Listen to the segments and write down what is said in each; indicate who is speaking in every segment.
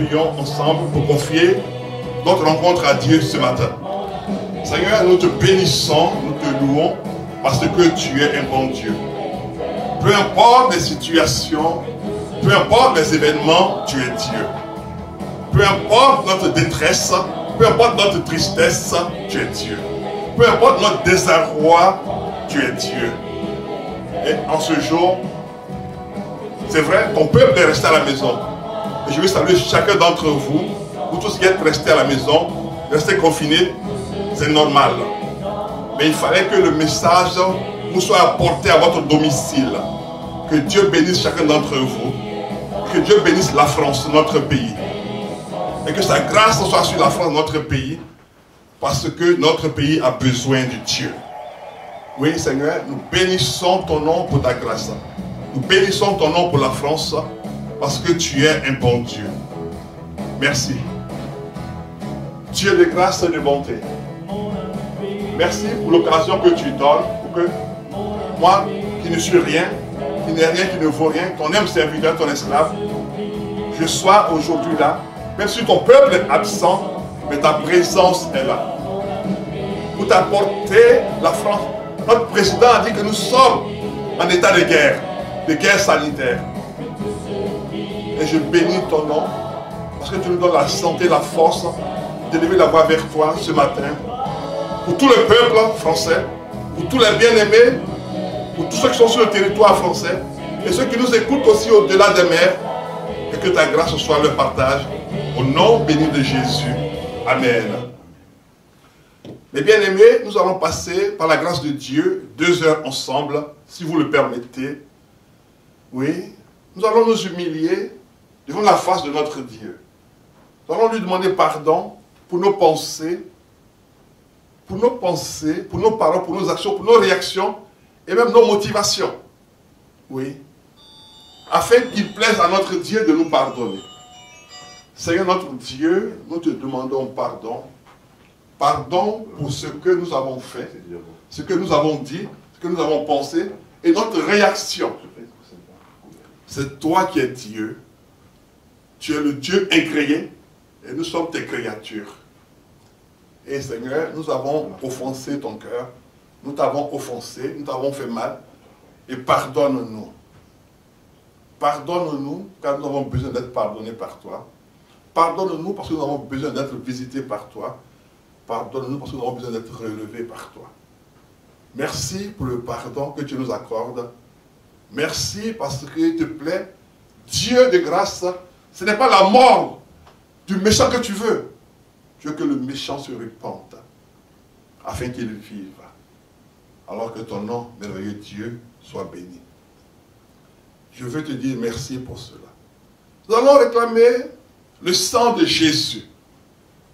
Speaker 1: prions ensemble pour confier notre rencontre à Dieu ce matin. Seigneur, nous te bénissons, nous te louons parce que tu es un bon Dieu. Peu importe les situations, peu importe les événements, tu es Dieu. Peu importe notre détresse, peu importe notre tristesse, tu es Dieu. Peu importe notre désarroi, tu es Dieu. Et en ce jour, c'est vrai, ton peuple est resté à la maison. Et je veux saluer chacun d'entre vous, vous tous qui êtes restés à la maison, restés confinés, c'est normal. Mais il fallait que le message vous soit apporté à votre domicile. Que Dieu bénisse chacun d'entre vous. Que Dieu bénisse la France, notre pays. Et que sa grâce soit sur la France, notre pays. Parce que notre pays a besoin de Dieu. Oui, Seigneur, nous bénissons ton nom pour ta grâce. Nous bénissons ton nom pour la France. Parce que tu es un bon Dieu. Merci. Dieu de grâce et de bonté. Merci pour l'occasion que tu donnes pour que moi, qui ne suis rien, qui n'ai rien, qui ne vaut rien, ton âme serviteur, ton esclave, je sois aujourd'hui là, même si ton peuple est absent, mais ta présence est là. Pour t'apporter la France. Notre président a dit que nous sommes en état de guerre sanitaire. Et je bénis ton nom, parce que tu nous donnes la santé, la force d'élever la voix vers toi ce matin. Pour tout le peuple français, pour tous les bien-aimés, pour tous ceux qui sont sur le territoire français, et ceux qui nous écoutent aussi au-delà des mers, et que ta grâce soit leur partage. Au nom béni de Jésus. Amen. Mes bien-aimés, nous allons passer, par la grâce de Dieu, 2 heures ensemble, si vous le permettez. Oui, nous allons nous humilier devant la face de notre Dieu. Nous allons lui demander pardon pour nos pensées, pour nos paroles, pour nos actions, pour nos réactions et même nos motivations. Oui. Afin qu'il plaise à notre Dieu de nous pardonner. Seigneur notre Dieu, nous te demandons pardon. Pardon pour ce que nous avons fait, ce que nous avons dit, ce que nous avons pensé et notre réaction. C'est toi qui es Dieu. Tu es le Dieu incréé et nous sommes tes créatures. Et Seigneur, nous avons offensé ton cœur, nous t'avons offensé, nous t'avons fait mal, et pardonne-nous. Pardonne-nous, car nous avons besoin d'être pardonnés par toi. Pardonne-nous parce que nous avons besoin d'être visités par toi. Pardonne-nous parce que nous avons besoin d'être relevés par toi. Merci pour le pardon que tu nous accordes. Merci parce qu'il te plaît, Dieu de grâce, ce n'est pas la mort du méchant que tu veux. Tu veux que le méchant se répande, afin qu'il vive. Alors que ton nom, merveilleux Dieu, soit béni. Je veux te dire merci pour cela. Nous allons réclamer le sang de Jésus.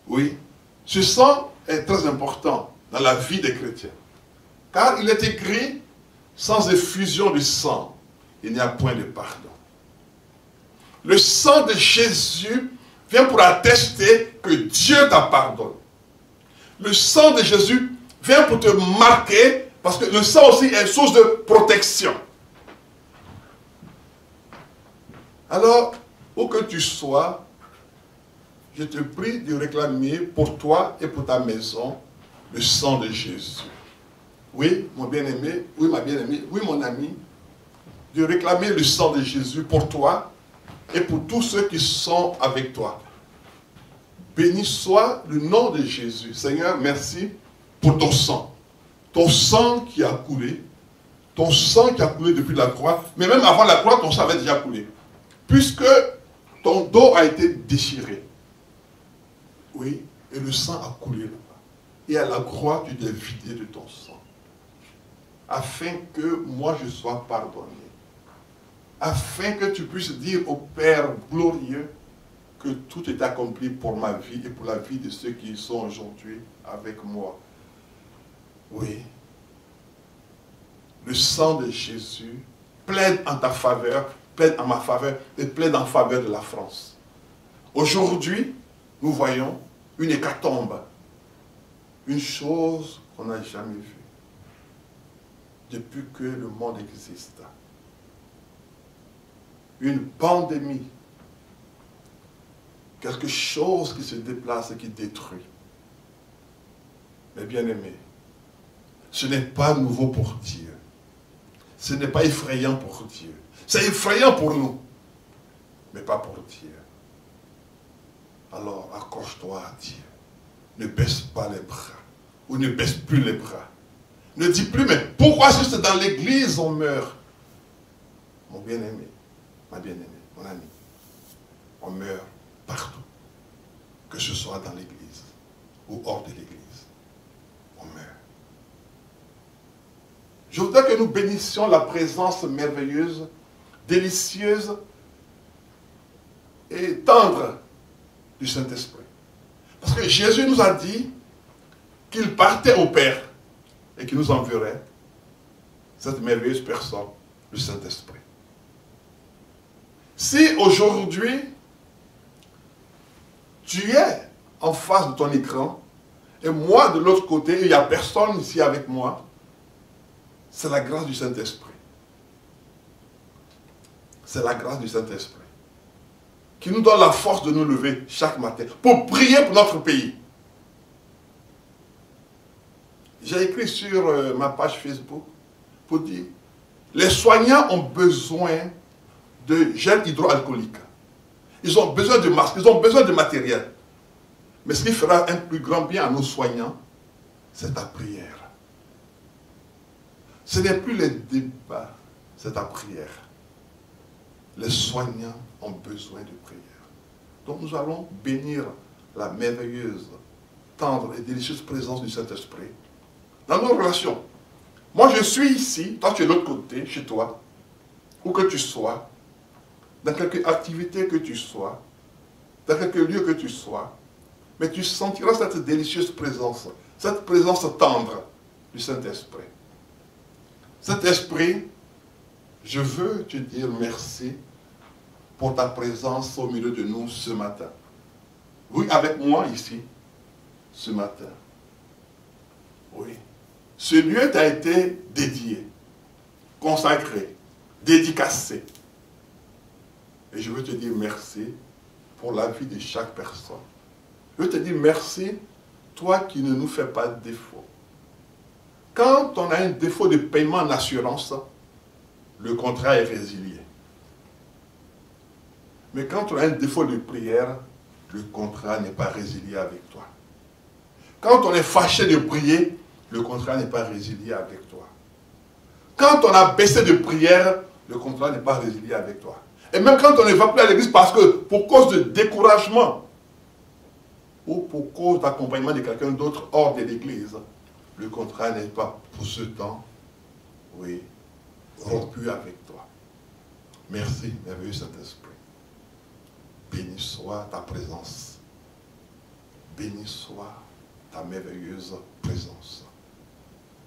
Speaker 1: Oui, ce sang est très important dans la vie des chrétiens. Car il est écrit, sans effusion du sang, il n'y a point de pardon. Le sang de Jésus vient pour attester que Dieu t'a pardonné. Le sang de Jésus vient pour te marquer, parce que le sang aussi est source de protection. Alors, où que tu sois, je te prie de réclamer pour toi et pour ta maison le sang de Jésus. Oui, mon bien-aimé, oui, ma bien-aimée, oui, mon ami, de réclamer le sang de Jésus pour toi et pour tous ceux qui sont avec toi. Béni soit le nom de Jésus. Seigneur, merci pour ton sang. Ton sang qui a coulé. Ton sang qui a coulé depuis la croix. Mais même avant la croix, ton sang avait déjà coulé. Puisque ton dos a été déchiré. Oui, et le sang a coulé là-bas. Et à la croix, tu t'es vidé de ton sang. Afin que moi je sois pardonné. Afin que tu puisses dire au Père glorieux que tout est accompli pour ma vie et pour la vie de ceux qui sont aujourd'hui avec moi. Oui. Le sang de Jésus plaide en ta faveur, plaide en ma faveur et plaide en faveur de la France. Aujourd'hui, nous voyons une hécatombe. Une chose qu'on n'a jamais vue. Depuis que le monde existe. Une pandémie. quelque chose qui se déplace et qui détruit. Mais bien aimé, ce n'est pas nouveau pour Dieu. Ce n'est pas effrayant pour Dieu. C'est effrayant pour nous, mais pas pour Dieu. Alors accroche-toi à Dieu. Ne baisse pas les bras, ou ne baisse plus les bras. Ne dis plus, mais pourquoi juste dans l'église on meurt? Mon bien-aimé, ma bien-aimée, mon ami, on meurt partout. Que ce soit dans l'église ou hors de l'église, on meurt. Je voudrais que nous bénissions la présence merveilleuse, délicieuse et tendre du Saint-Esprit. Parce que Jésus nous a dit qu'il partait au Père et qu'il nous enverrait cette merveilleuse personne, le Saint-Esprit. Si aujourd'hui, tu es en face de ton écran et moi de l'autre côté, il n'y a personne ici avec moi, c'est la grâce du Saint-Esprit. C'est la grâce du Saint-Esprit qui nous donne la force de nous lever chaque matin pour prier pour notre pays. J'ai écrit sur ma page Facebook pour dire, les soignants ont besoin de gel hydroalcoolique. Ils ont besoin de masques, ils ont besoin de matériel. Mais ce qui fera un plus grand bien à nos soignants, c'est ta prière. Ce n'est plus les débats, c'est ta prière. Les soignants ont besoin de prière. Donc nous allons bénir la merveilleuse, tendre et délicieuse présence du Saint-Esprit dans nos relations. Moi je suis ici, toi tu es de l'autre côté, chez toi, où que tu sois, dans quelque activité que tu sois, dans quelque lieu que tu sois, mais tu sentiras cette délicieuse présence, cette présence tendre du Saint-Esprit. Cet esprit, je veux te dire merci pour ta présence au milieu de nous ce matin. Oui, avec moi ici, ce matin. Oui. Ce lieu t'a été dédié, consacré, dédicacé. Et je veux te dire merci pour la vie de chaque personne. Je veux te dire merci, toi qui ne nous fais pas de défaut. Quand on a un défaut de paiement en assurance, le contrat est résilié. Mais quand on a un défaut de prière, le contrat n'est pas résilié avec toi. Quand on est fâché de prier, le contrat n'est pas résilié avec toi. Quand on a baissé de prière, le contrat n'est pas résilié avec toi. Et même quand on ne va plus à l'église parce que pour cause de découragement ou pour cause d'accompagnement de quelqu'un d'autre hors de l'église, le contrat n'est pas pour ce temps, oui, rompu avec toi. Merci, merveilleux Saint-Esprit. Béni soit ta présence. Béni soit ta merveilleuse présence.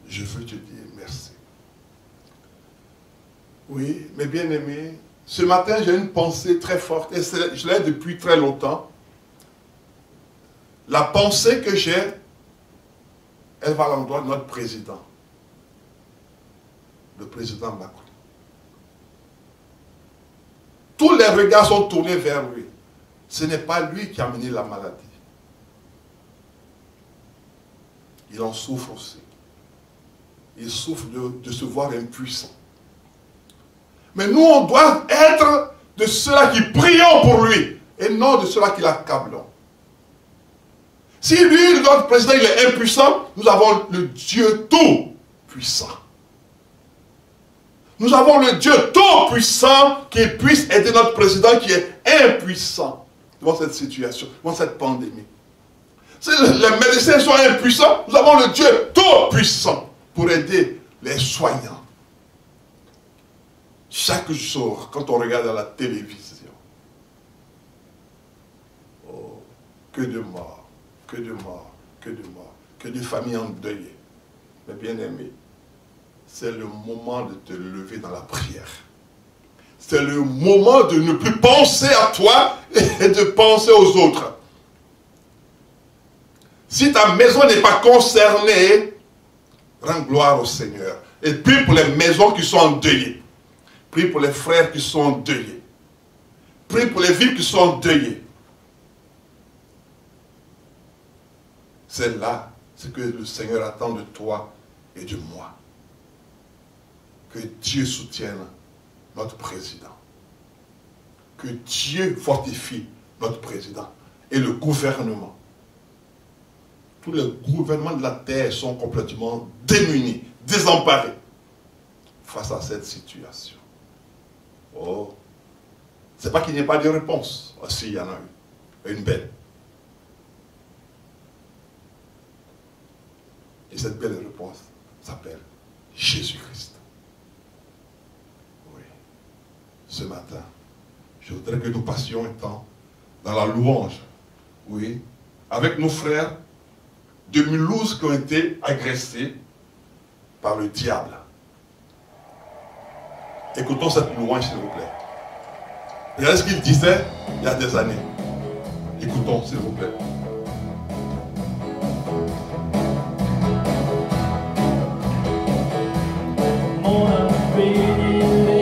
Speaker 1: Je veux te dire merci. Oui, mes bien-aimés, ce matin j'ai une pensée très forte et je l'ai depuis très longtemps. La pensée que j'ai, elle va à l'endroit de notre président, le président Macron. Tous les regards sont tournés vers lui. Ce n'est pas lui qui a mené la maladie. Il en souffre aussi. Il souffre de se voir impuissant. Mais nous, on doit être de ceux-là qui prions pour lui et non de ceux-là qui l'accablons. Si lui, notre président, il est impuissant, nous avons le Dieu tout-puissant. Nous avons le Dieu tout-puissant qui puisse aider notre président qui est impuissant devant cette situation, devant cette pandémie. Si les médecins sont impuissants, nous avons le Dieu tout-puissant pour aider les soignants. Chaque jour, quand on regarde à la télévision, oh, que de morts, que de morts, que de morts, que de familles endeuillées. Mais bien aimé, c'est le moment de te lever dans la prière. C'est le moment de ne plus penser à toi et de penser aux autres. Si ta maison n'est pas concernée, rends gloire au Seigneur. Et prie pour les maisons qui sont endeuillées. Prie pour les frères qui sont endeuillés. Prie pour les villes qui sont endeuillées. C'est là ce que le Seigneur attend de toi et de moi. Que Dieu soutienne notre président. Que Dieu fortifie notre président et le gouvernement. Tous les gouvernements de la terre sont complètement démunis, désemparés face à cette situation. Oh, c'est pas qu'il n'y ait pas de réponse. Oh, si, il y en a une belle. Et cette belle réponse s'appelle Jésus-Christ. Oui. Ce matin, je voudrais que nous passions un temps dans la louange. Oui. Avec nos frères de Mulhouse qui ont été agressés par le diable. Écoutons cette louange, s'il vous plaît. Regardez ce qu'il disait il y a des années. Écoutons, s'il vous plaît.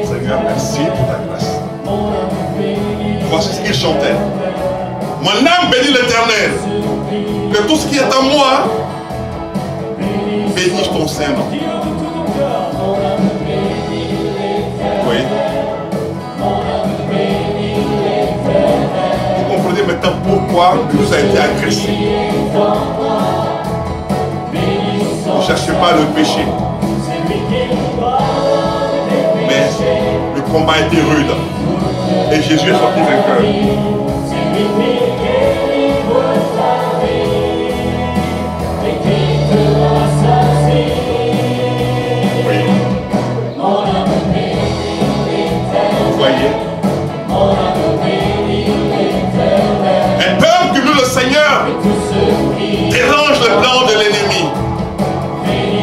Speaker 1: Seigneur, merci pour ta grâce. Voici ce qu'il chantait. Mon âme bénit l'Éternel. Que tout ce qui est en moi bénisse ton Saint-Nom. Oui. Vous comprenez maintenant pourquoi nous a été agressé. Ne cherchez pas le péché. Mais le combat était rude. Et Jésus est sorti vainqueur. Oui. Vous voyez? Un peuple qui loue le Seigneur dérange le plan de l'ennemi.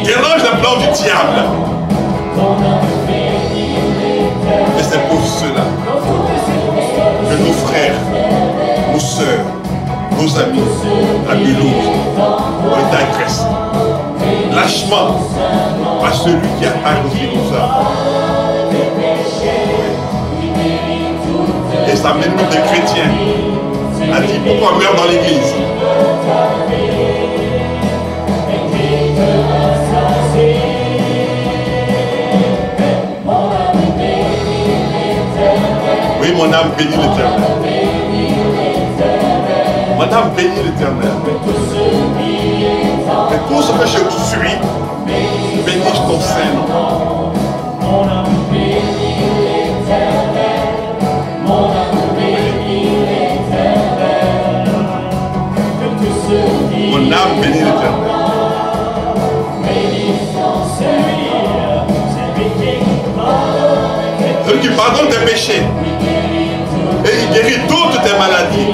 Speaker 1: Dérange le plan du diable. Et c'est pour cela que nos frères, nos sœurs, nos amis à Mulhouse ont été agressés lâchement par celui qui attaque aussi nous a. Et ça mène même des chrétiens à dire pourquoi meurt dans l'église. Oui, mon âme bénit l'Éternel. Mon âme bénit l'Éternel. Et tout ce que je suis, bénisse ton Saint-Nom. Mon âme bénit l'Éternel. Celui qui pardonne tes péchés et il guérit toutes tes maladies.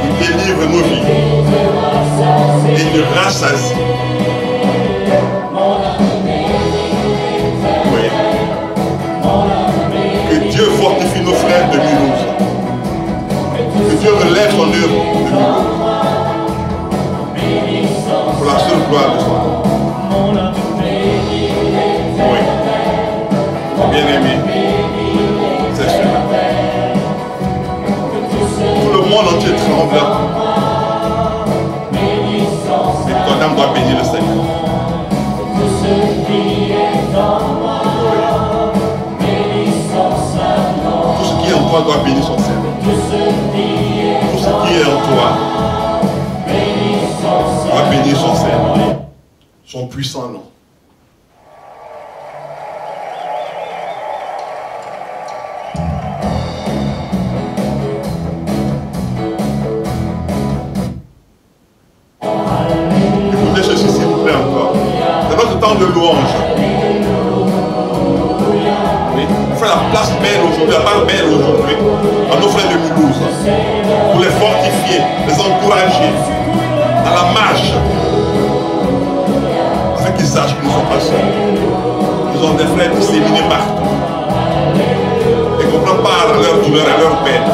Speaker 1: Il délivre nos vies et il nous rassasie. Oui. Que Dieu fortifie nos frères de Mulhouse. Que Dieu relève son œuvre de Mulhouse. Pour la seule gloire de son nom. Oui. Bien-aimé, c'est cela. Tout le monde entier tremble. Et ton âme doit bénir le Seigneur. Tout ce qui est en toi doit bénir son Seigneur. Tout ce qui est en toi doit bénir son Seigneur. Son puissant nom. Écoutez ceci s'il vous plaît encore. C'est notre temps de louange. Oui. On fait la place belle aujourd'hui, la part belle aujourd'hui à nos frères de Mulhouse. Pour les fortifier, les encourager dans la marche. Afin qu'ils sachent qu'ils ne sont pas seuls. Ils ont des frères disséminés partout. Et qu'on ne prend pas à leur douleur, à leur peine.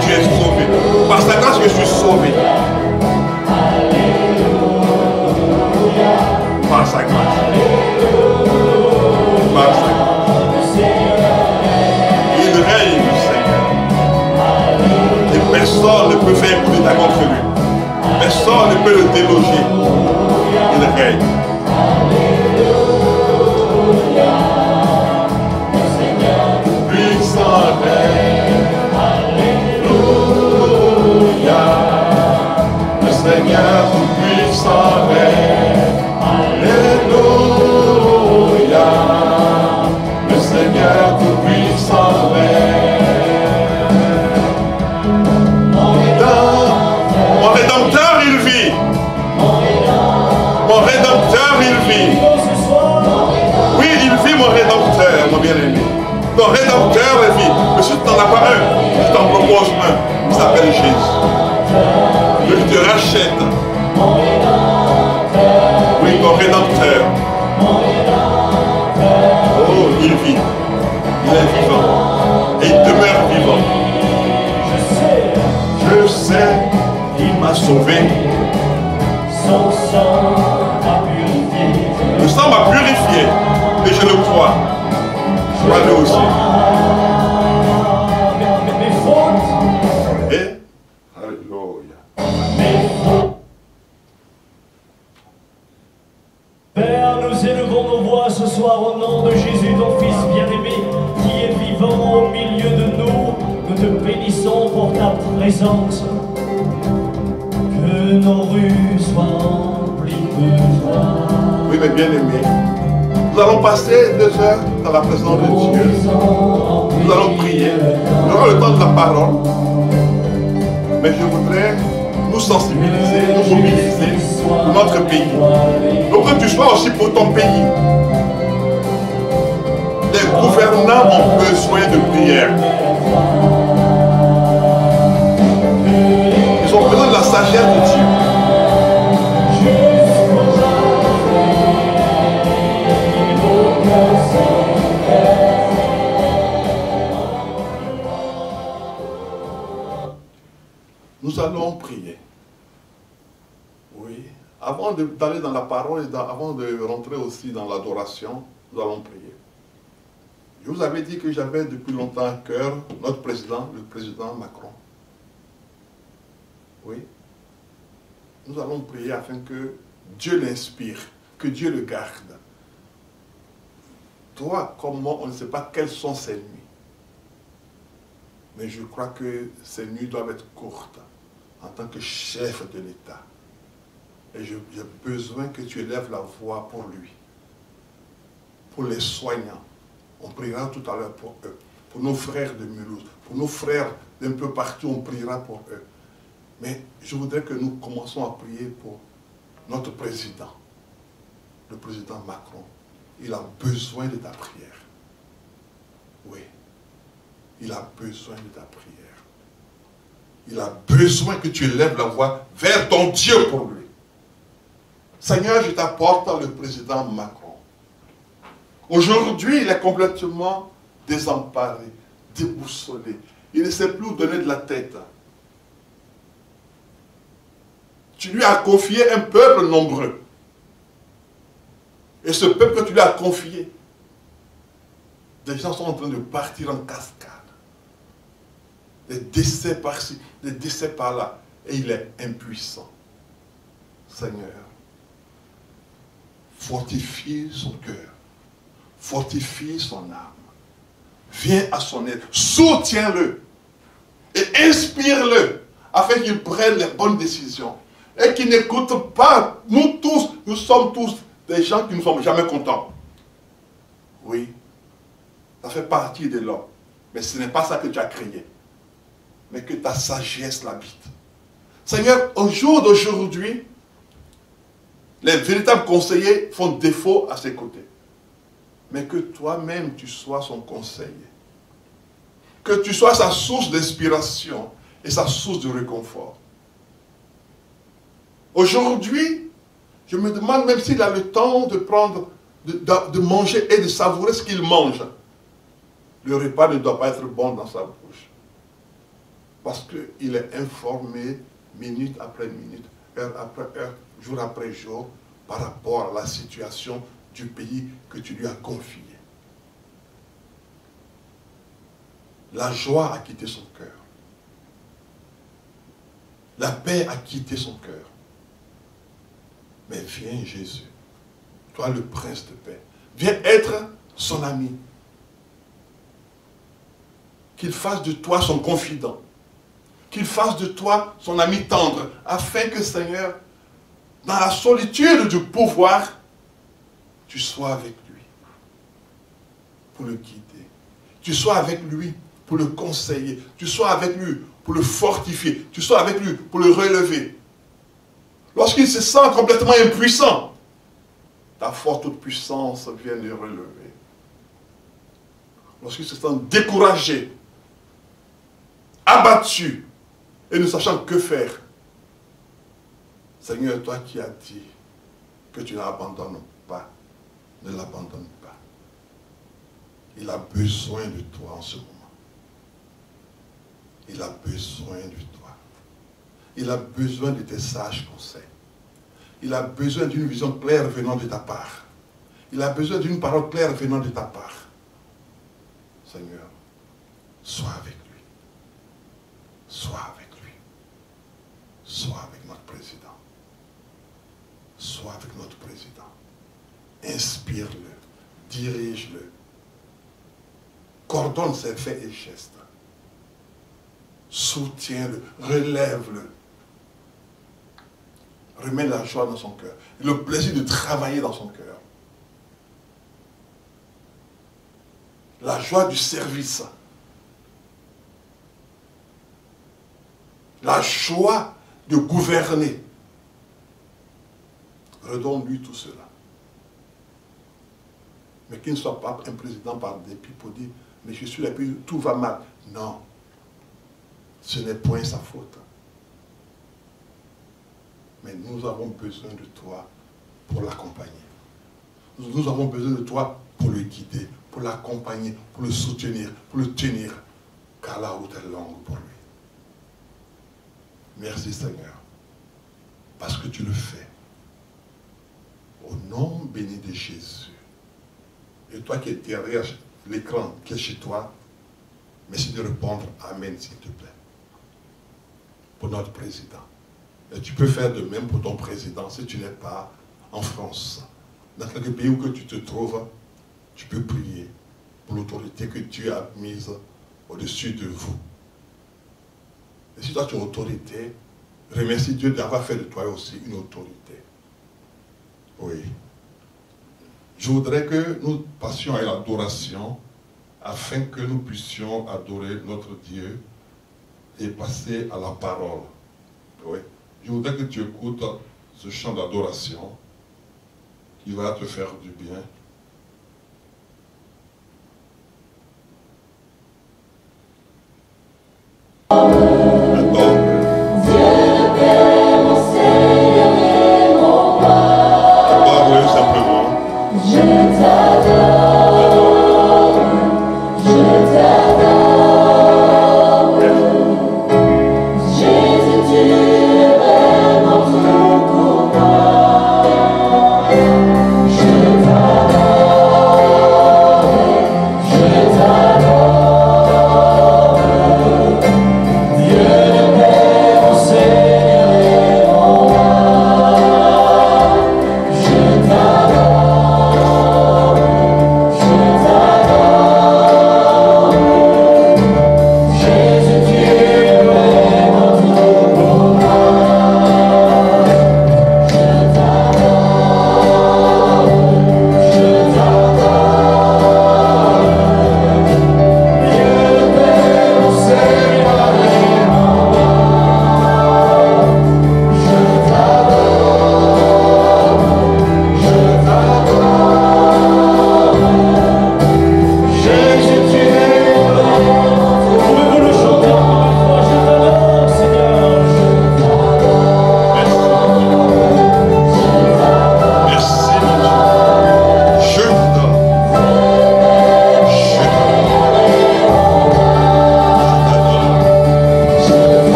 Speaker 1: tu es sauvé. Par sa grâce, je suis sauvé. Par sa grâce. Par sa grâce. Il règne, le Seigneur. Et personne ne peut faire coup d'état contre lui. Personne ne peut le déloger. Il règne. Puissant règne. Alléluia. Le Seigneur tout-puissant règne. Alléluia. Le Seigneur tout-puissant règne. Mon Rédempteur, il vit. Mon Rédempteur, il vit. Oui, il vit, mon Rédempteur, mon bien-aimé. Mon Rédempteur, il vit. Mais si tu n'en as pas un, je t'en propose un. Il s'appelle Jésus. Lui qui te rachète. Oui, mon Rédempteur. Oh, il vit. Il est vivant. Et il demeure vivant. Je sais qu'il m'a sauvé.
Speaker 2: Son sang m'a purifié.
Speaker 1: Le sang m'a purifié. Et je le crois. Moi le aussi.
Speaker 2: Mes fautes.
Speaker 1: Et alléluia.
Speaker 2: Mes fautes. Père, nous élevons nos voix ce soir au nom de Jésus, ton Fils bien-aimé, qui est vivant au milieu de nous. Nous te bénissons pour ta présence. Que nos rues soient remplies de toi.
Speaker 1: Oui, mes bien-aimés, nous allons passer 2 heures dans la présence de Dieu. Nous allons prier. Nous aurons le temps de la parole. Mais je voudrais nous sensibiliser, nous mobiliser pour notre pays. Donc que tu sois aussi pour ton pays. Les gouvernants ont besoin de prière. Ils ont besoin de la sagesse de Dieu. Nous allons prier. Oui. Avant d'aller dans la parole et avant de rentrer aussi dans l'adoration, nous allons prier. Je vous avais dit que j'avais depuis longtemps à cœur notre président, le président Macron. Oui. Nous allons prier afin que Dieu l'inspire, que Dieu le garde. Toi, comme moi, on ne sait pas quelles sont ses nuits. Mais je crois que ces nuits doivent être courtes en tant que chef de l'État. Et j'ai besoin que tu élèves la voix pour lui, pour les soignants. On priera tout à l'heure pour eux, pour nos frères de Mulhouse, pour nos frères d'un peu partout, on priera pour eux. Mais je voudrais que nous commençons à prier pour notre président, le président Macron. Il a besoin de ta prière. Oui, il a besoin de ta prière. Il a besoin que tu élèves la voix vers ton Dieu pour lui. Seigneur, je t'apporte le président Macron. Aujourd'hui, il est complètement désemparé, déboussolé. Il ne sait plus où donner de la tête. Tu lui as confié un peuple nombreux. Et ce peuple que tu lui as confié, des gens sont en train de partir en cascade. Des décès par-ci, des décès par-là. Et il est impuissant. Seigneur, fortifie son cœur. Fortifie son âme. Viens à son aide. Soutiens-le. Et inspire-le. Afin qu'il prenne les bonnes décisions. Et qu'il n'écoute pas. Nous tous, nous sommes tous des gens qui ne sont jamais contents. Oui. Ça fait partie de l'homme. Mais ce n'est pas ça que tu as créé. Mais que ta sagesse l'habite. Seigneur, au jour d'aujourd'hui, les véritables conseillers font défaut à ses côtés. Mais que toi-même, tu sois son conseiller. Que tu sois sa source d'inspiration et sa source de réconfort. Aujourd'hui, je me demande même s'il a le temps de prendre, de manger et de savourer ce qu'il mange. Le repas ne doit pas être bon dans sa bouche. Parce qu'il est informé minute après minute, heure après heure, jour après jour, par rapport à la situation du pays que tu lui as confié. La joie a quitté son cœur. La paix a quitté son cœur. Mais viens Jésus, toi le prince de paix, viens être son ami. Qu'il fasse de toi son confident. Qu'il fasse de toi son ami tendre, afin que, Seigneur, dans la solitude du pouvoir, tu sois avec lui pour le guider. Tu sois avec lui pour le conseiller. Tu sois avec lui pour le fortifier. Tu sois avec lui pour le relever. Lorsqu'il se sent complètement impuissant, ta forte puissance vient le relever. Lorsqu'il se sent découragé, abattu, et ne sachant que faire, Seigneur, toi qui as dit que tu n'abandonnes pas, ne l'abandonne pas. Il a besoin de toi en ce moment. Il a besoin de toi. Il a besoin de tes sages conseils. Il a besoin d'une vision claire venant de ta part. Il a besoin d'une parole claire venant de ta part. Seigneur, sois avec lui. Sois avec lui. Sois avec notre président. Sois avec notre président. Inspire-le. Dirige-le. Coordonne ses faits et gestes. Soutiens-le. Relève-le. Remets la joie dans son cœur. Le plaisir de travailler dans son cœur. La joie du service. La joie de gouverner. Redonne-lui tout cela. Mais qu'il ne soit pas un président par dépit pour dire, mais je suis là, puis tout va mal. Non. Ce n'est point sa faute. Mais nous avons besoin de toi pour l'accompagner. Nous avons besoin de toi pour le guider, pour l'accompagner, pour le soutenir, pour le tenir. Car la route est longue pour lui. Merci Seigneur. Parce que tu le fais. Au nom béni de Jésus. Et toi qui es derrière l'écran, qui est chez toi, merci de répondre Amen s'il te plaît. Pour notre président. Et tu peux faire de même pour ton président si tu n'es pas en France. Dans quelque pays où que tu te trouves, tu peux prier pour l'autorité que Dieu a mise au-dessus de vous. Et si toi tu as une autorité, remercie Dieu d'avoir fait de toi aussi une autorité. Oui. Je voudrais que nous passions à l'adoration afin que nous puissions adorer notre Dieu et passer à la parole. Oui. Je voudrais que tu écoutes ce chant d'adoration qui va te faire du bien. Adore-le simplement. Je t'adore, je t'adore. Jésus, tu es vraiment tout pour moi. Je t'adore, je t'adore. Dieu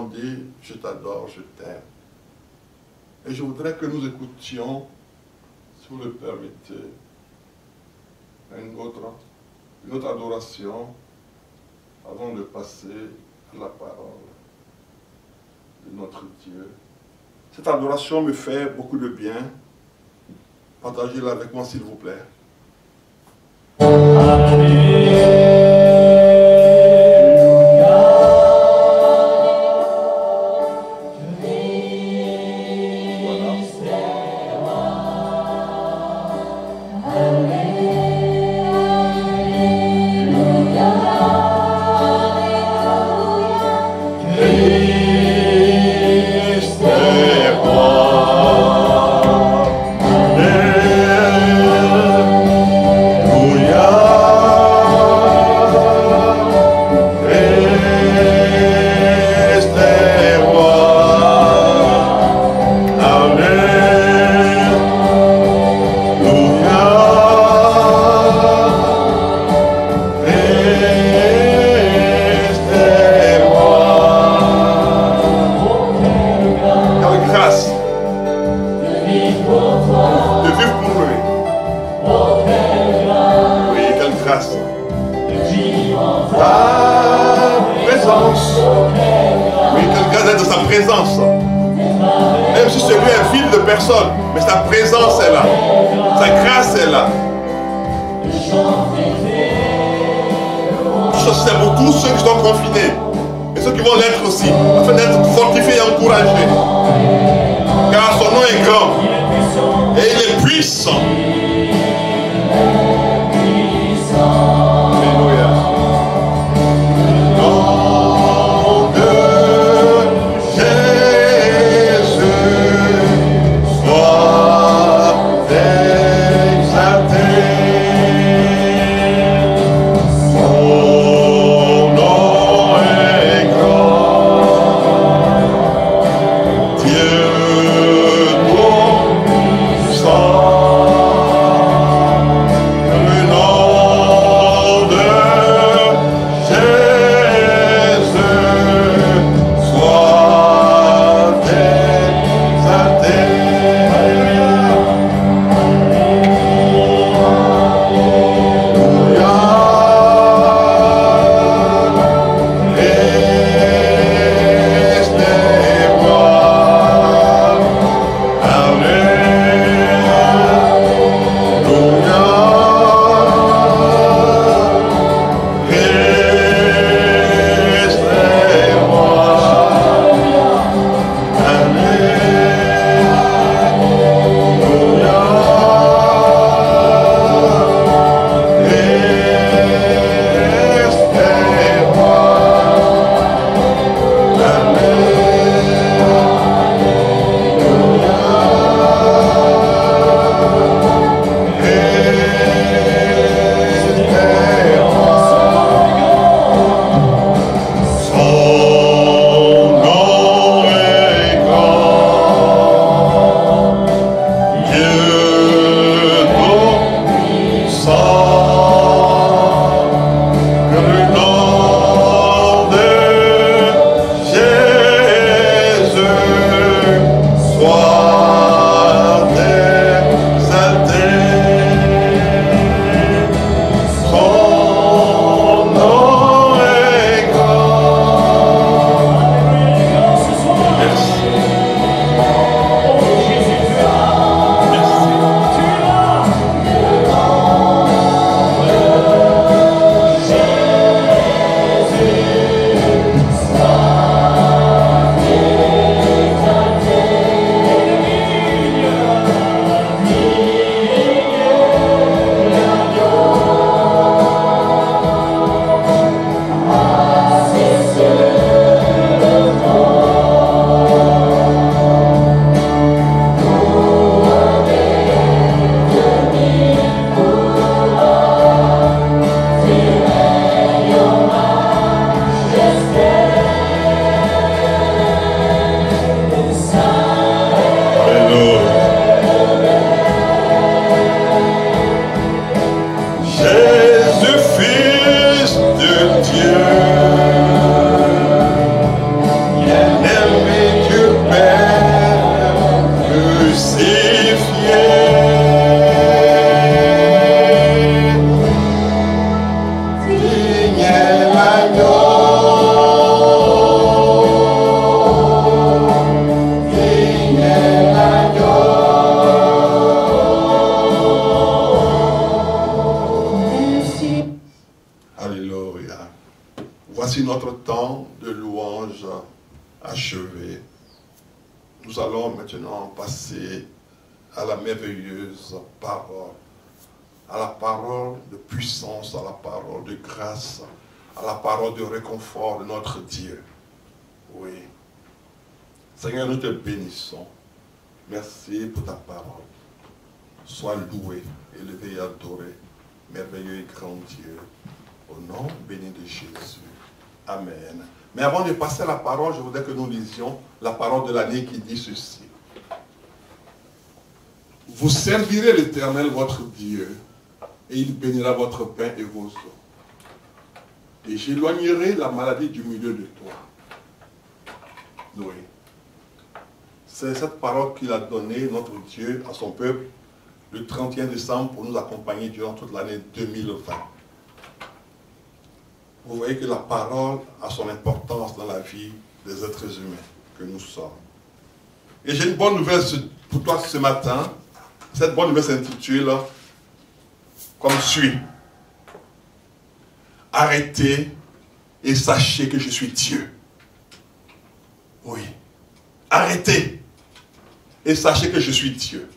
Speaker 1: dit, je t'adore, je t'aime. Et je voudrais que nous écoutions, si vous le permettez, une autre adoration avant de passer à la parole de notre Dieu. Cette adoration me fait beaucoup de bien. Partagez-la avec moi, s'il vous plaît. Même si celui est ville de personne, mais sa présence est là. Sa grâce est là. C'est pour tous ceux qui sont confinés et ceux qui vont l'être aussi, afin d'être fortifiés et encouragés. Car son nom est grand et il est puissant. Alléluia.
Speaker 3: Dieu, bon sang.
Speaker 1: Nous allons maintenant passer à la merveilleuse parole, à la parole de puissance, à la parole de grâce, à la parole de réconfort de notre Dieu. Oui. Seigneur, nous te bénissons. Merci pour ta parole. Sois loué, élevé et adoré, merveilleux et grand Dieu. Au nom béni de Jésus. Amen. Mais avant de passer à la parole, je voudrais que nous lisions la parole de l'année qui dit ceci. Vous servirez l'Éternel votre Dieu, et il bénira votre pain et vos eaux. Et j'éloignerai la maladie du milieu de toi. Oui. C'est cette parole qu'il a donnée, notre Dieu, à son peuple, le 31 décembre, pour nous accompagner durant toute l'année 2020. Vous voyez que la parole a son importance dans la vie des êtres humains que nous sommes. Et j'ai une bonne nouvelle pour toi ce matin. Cette bonne nouvelle s'intitule comme suit. Arrêtez et sachez que je suis Dieu. Oui. Arrêtez et sachez que je suis Dieu.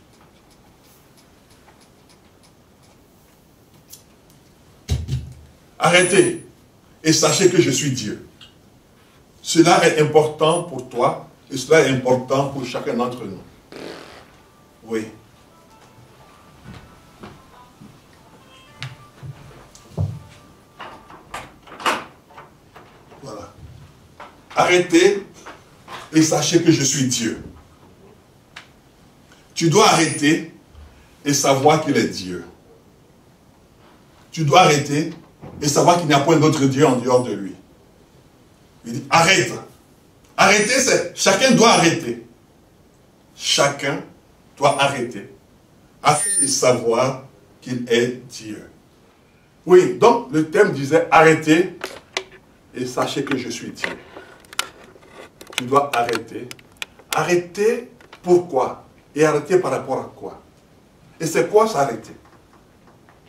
Speaker 1: Arrêtez et sachez que je suis Dieu. Cela est important pour toi et cela est important pour chacun d'entre nous. Oui. Voilà. Arrêtez et sachez que je suis Dieu. Tu dois arrêter et savoir qu'il est Dieu. Tu dois arrêter et savoir qu'il n'y a point d'autre Dieu en dehors de lui. Il dit arrête. Arrêter, c'est chacun doit arrêter. Chacun doit arrêter afin de savoir qu'il est Dieu. Oui, donc le thème disait arrêtez et sachez que je suis Dieu. Tu dois arrêter. Arrêter pourquoi? Et arrêter par rapport à quoi? Et c'est quoi s'arrêter?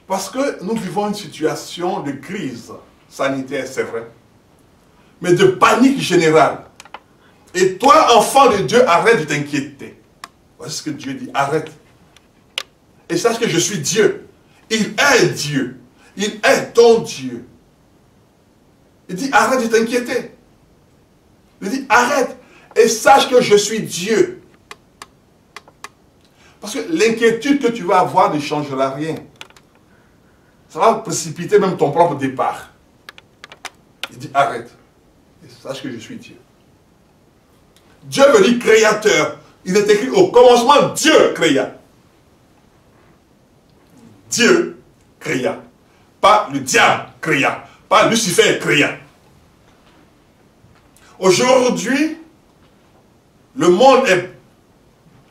Speaker 1: Parce que nous vivons une situation de crise sanitaire, c'est vrai, mais de panique générale. Et toi, enfant de Dieu, arrête de t'inquiéter. Voici ce que Dieu dit, arrête. Et sache que je suis Dieu. Il est Dieu. Il est ton Dieu. Il dit, arrête de t'inquiéter. Il dit, arrête et sache que je suis Dieu. Parce que l'inquiétude que tu vas avoir ne changera rien. Ça va précipiter même ton propre départ. Il dit arrête. Et sache que je suis Dieu. Dieu veut dire créateur. Il est écrit au commencement, Dieu créa. Dieu créa. Pas le diable créa. Pas Lucifer créa. Aujourd'hui, le monde est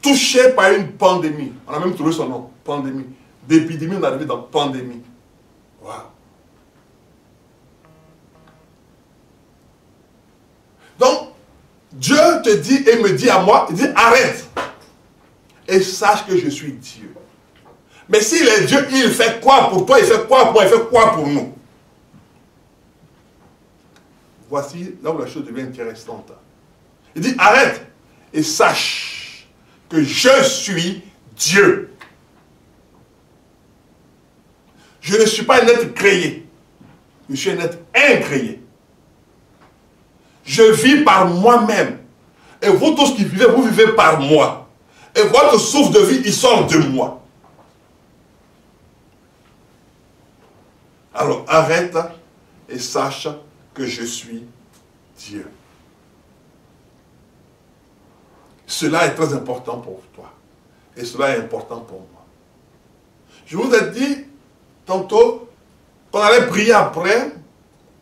Speaker 1: touché par une pandémie. On a même trouvé son nom, pandémie. D'épidémie, on est arrivé dans pandémie. Wow. Donc, Dieu te dit et me dit à moi, il dit arrête et sache que je suis Dieu. Mais s'il est Dieu, il fait quoi pour toi? Il fait quoi pour moi? Il fait quoi pour nous? Voici là où la chose devient intéressante. Il dit arrête et sache que je suis Dieu. Je ne suis pas un être créé. Je suis un être incréé. Je vis par moi-même. Et vous tous qui vivez, vous vivez par moi. Et votre souffle de vie, il sort de moi. Alors arrête et sache que je suis Dieu. Cela est très important pour toi. Et cela est important pour moi. Je vous ai dit tantôt qu'on allait prier après.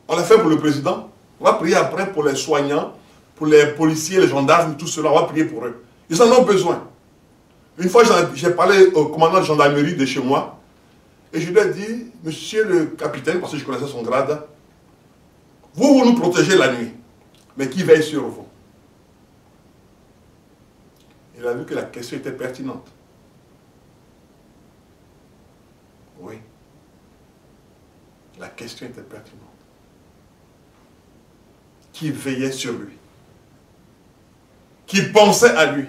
Speaker 1: On l'a fait pour le président. On va prier après pour les soignants, pour les policiers, les gendarmes, tout cela. On va prier pour eux. Ils en ont besoin. Une fois, j'ai parlé au commandant de gendarmerie de chez moi. Et je lui ai dit, monsieur le capitaine, parce que je connaissais son grade, vous nous protégez la nuit. Mais qui veille sur vous? Il a vu que la question était pertinente. Oui. La question était pertinente. Qui veillait sur lui? Qui pensait à lui?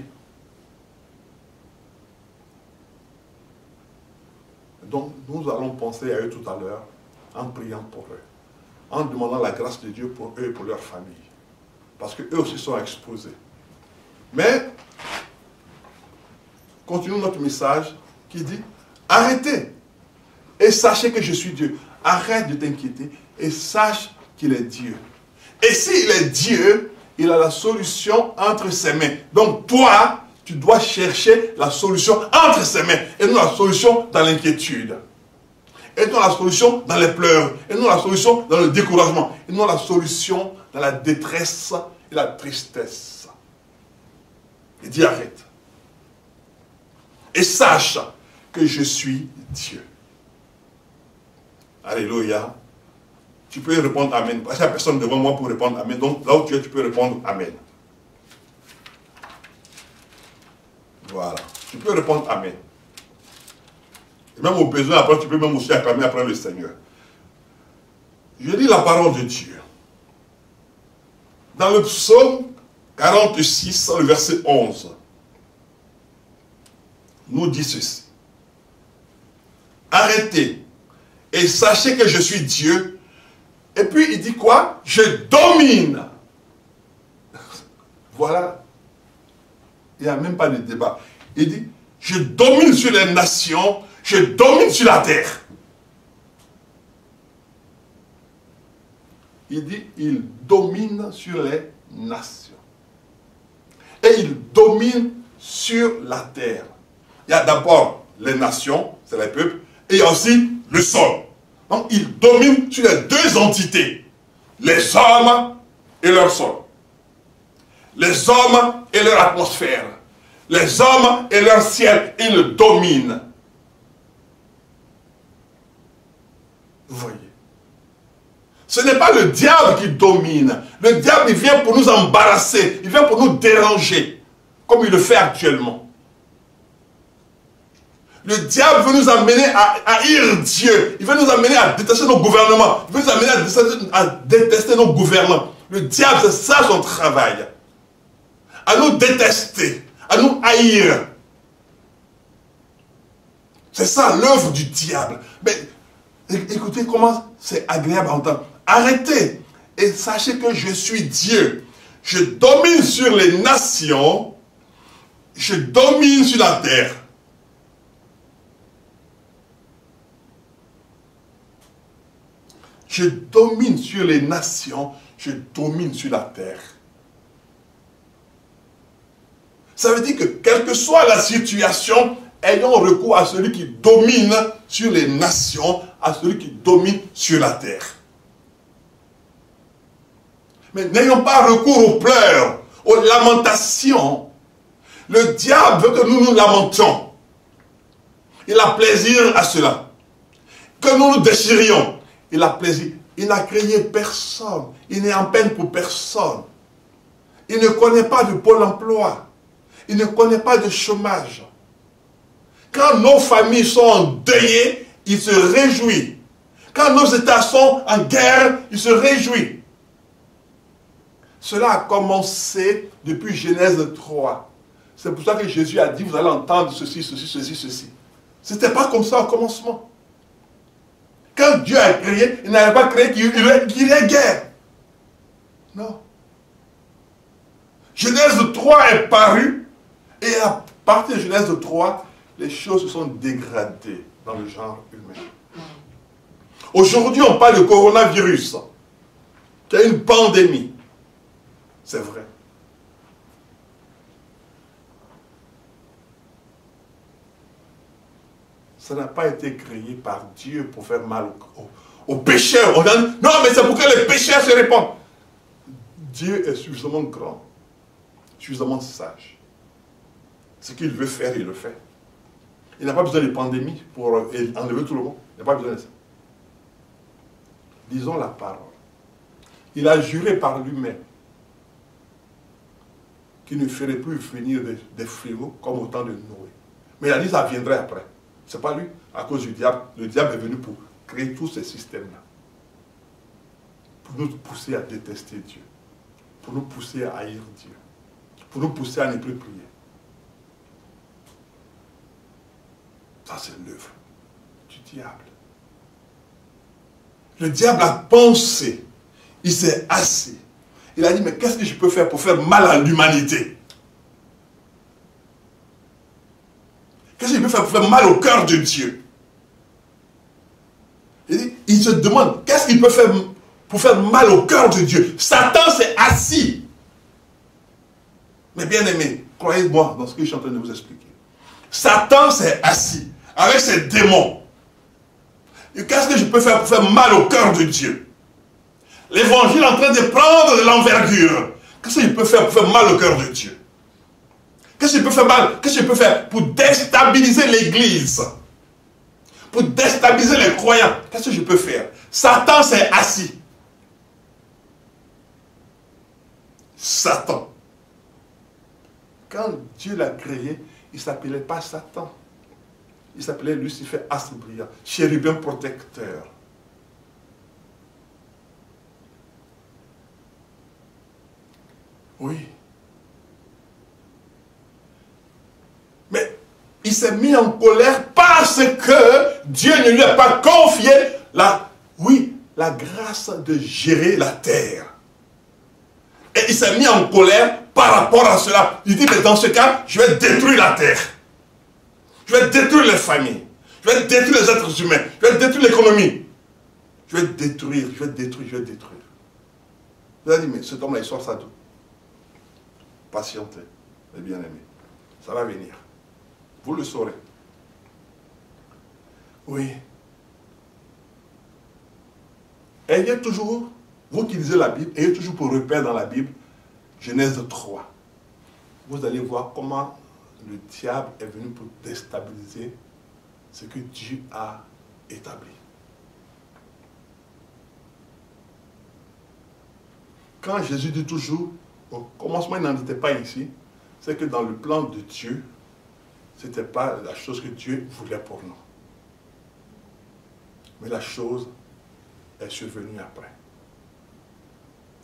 Speaker 1: pensé à eux tout à l'heure en priant pour eux, en demandant la grâce de Dieu pour eux et pour leur famille. Parce qu'eux aussi sont exposés. Mais, continuons notre message qui dit, arrêtez et sachez que je suis Dieu. Arrête de t'inquiéter et sache qu'il est Dieu. Et s'il est Dieu, il a la solution entre ses mains. Donc toi, tu dois chercher la solution entre ses mains et non la solution dans l'inquiétude. Et non la solution dans les pleurs. Et non la solution dans le découragement. Et non la solution dans la détresse et la tristesse. Il dit arrête. Et sache que je suis Dieu. Alléluia. Tu peux répondre Amen. Parce qu'il n'y a personne devant moi pour répondre Amen. Donc là où tu es, tu peux répondre Amen. Voilà. Tu peux répondre Amen. Et même au besoin, après, tu peux même aussi acclamer après le Seigneur. Je lis la parole de Dieu. Dans le psaume 46, le verset 11, nous dit ceci. Arrêtez et sachez que je suis Dieu. Et puis il dit quoi? Je domine. Voilà. Il n'y a même pas de débat. Il dit, je domine sur les nations, je domine sur la terre. Il dit, il domine sur les nations. Et il domine sur la terre. Il y a d'abord les nations, c'est les peuples, et il y a aussi le sol. Donc il domine sur les deux entités, les hommes et leur sol. Les hommes et leur atmosphère. Les hommes et leur ciel, il le domine. Vous voyez. Ce n'est pas le diable qui domine. Le diable, il vient pour nous embarrasser. Il vient pour nous déranger. Comme il le fait actuellement. Le diable veut nous amener à haïr Dieu. Il veut nous amener à détester nos gouvernements. Il veut nous amener à détester nos gouvernants. Le diable, c'est ça son travail. À nous détester. À nous haïr. C'est ça l'œuvre du diable. Mais écoutez comment c'est agréable à entendre. Arrêtez et sachez que je suis Dieu. Je domine sur les nations. Je domine sur la terre. Je domine sur les nations. Je domine sur la terre. Ça veut dire que quelle que soit la situation, ayons recours à celui qui domine sur les nations, à celui qui domine sur la terre. Mais n'ayons pas recours aux pleurs, aux lamentations. Le diable veut que nous nous lamentons. Il a plaisir à cela. Que nous nous déchirions. Il a plaisir. Il n'a créé personne. Il n'est en peine pour personne. Il ne connaît pas de pôle emploi. Il ne connaît pas de chômage. Quand nos familles sont endeuillées, il se réjouit. Quand nos États sont en guerre, il se réjouit. Cela a commencé depuis Genèse 3. C'est pour ça que Jésus a dit, vous allez entendre ceci, ceci, ceci, ceci. Ce n'était pas comme ça au commencement. Quand Dieu a créé, il n'avait pas créé qu'il y ait guerre. Non. Genèse 3 est paru, et à partir de Genèse 3, les choses se sont dégradées dans le genre humain. Aujourd'hui, on parle de coronavirus, qui est une pandémie. C'est vrai. Ça n'a pas été créé par Dieu pour faire mal aux pécheurs. On dit, non, mais c'est pour que les pécheurs se répandent. Dieu est suffisamment grand, suffisamment sage. Ce qu'il veut faire, il le fait. Il n'a pas besoin de pandémie pour enlever tout le monde. Il n'a pas besoin de ça. Disons la parole. Il a juré par lui-même qu'il ne ferait plus venir des fléaux comme au temps de Noé. Mais il a dit que ça viendrait après. Ce n'est pas lui, à cause du diable. Le diable est venu pour créer tous ces systèmes-là. Pour nous pousser à détester Dieu. Pour nous pousser à haïr Dieu. Pour nous pousser à ne plus prier. Ça, c'est l'œuvre du diable. Le diable a pensé. Il s'est assis. Il a dit, mais qu'est-ce que je peux faire pour faire mal à l'humanité? Qu'est-ce que je peux faire pour faire mal au cœur de Dieu? Il se demande, qu'est-ce qu'il peut faire pour faire mal au cœur de Dieu? Satan s'est assis. Mais bien aimé, croyez-moi dans ce que je suis en train de vous expliquer. Satan s'est assis avec ses démons. Et qu'est-ce que je peux faire pour faire mal au cœur de Dieu? L'évangile est en train de prendre de l'envergure. Qu'est-ce que je peux faire pour faire mal au cœur de Dieu? Qu'est-ce que je peux faire mal? Qu'est-ce que je peux faire pour déstabiliser l'église? Pour déstabiliser les croyants? Qu'est-ce que je peux faire? Satan s'est assis. Satan. Quand Dieu l'a créé, il ne s'appelait pas Satan. Il s'appelait Lucifer, astre brillant, chérubin protecteur. Oui. Mais il s'est mis en colère parce que Dieu ne lui a pas confié la grâce de gérer la terre. Et il s'est mis en colère par rapport à cela. Il dit, mais dans ce cas, je vais détruire la terre. Je vais détruire les familles. Je vais détruire les êtres humains. Je vais détruire l'économie. Je vais détruire. Il a dit, mais cet homme-là, il sort ça d'où? Patientez, mes bien-aimés. Ça va venir. Vous le saurez. Oui. Ayez toujours, vous qui lisez la Bible, ayez toujours pour repère dans la Bible, Genèse 3. Vous allez voir comment le diable est venu pour déstabiliser ce que Dieu a établi. Quand Jésus dit toujours, au commencement il n'en était pas ici, c'est que dans le plan de Dieu, ce n'était pas la chose que Dieu voulait pour nous. Mais la chose est survenue après.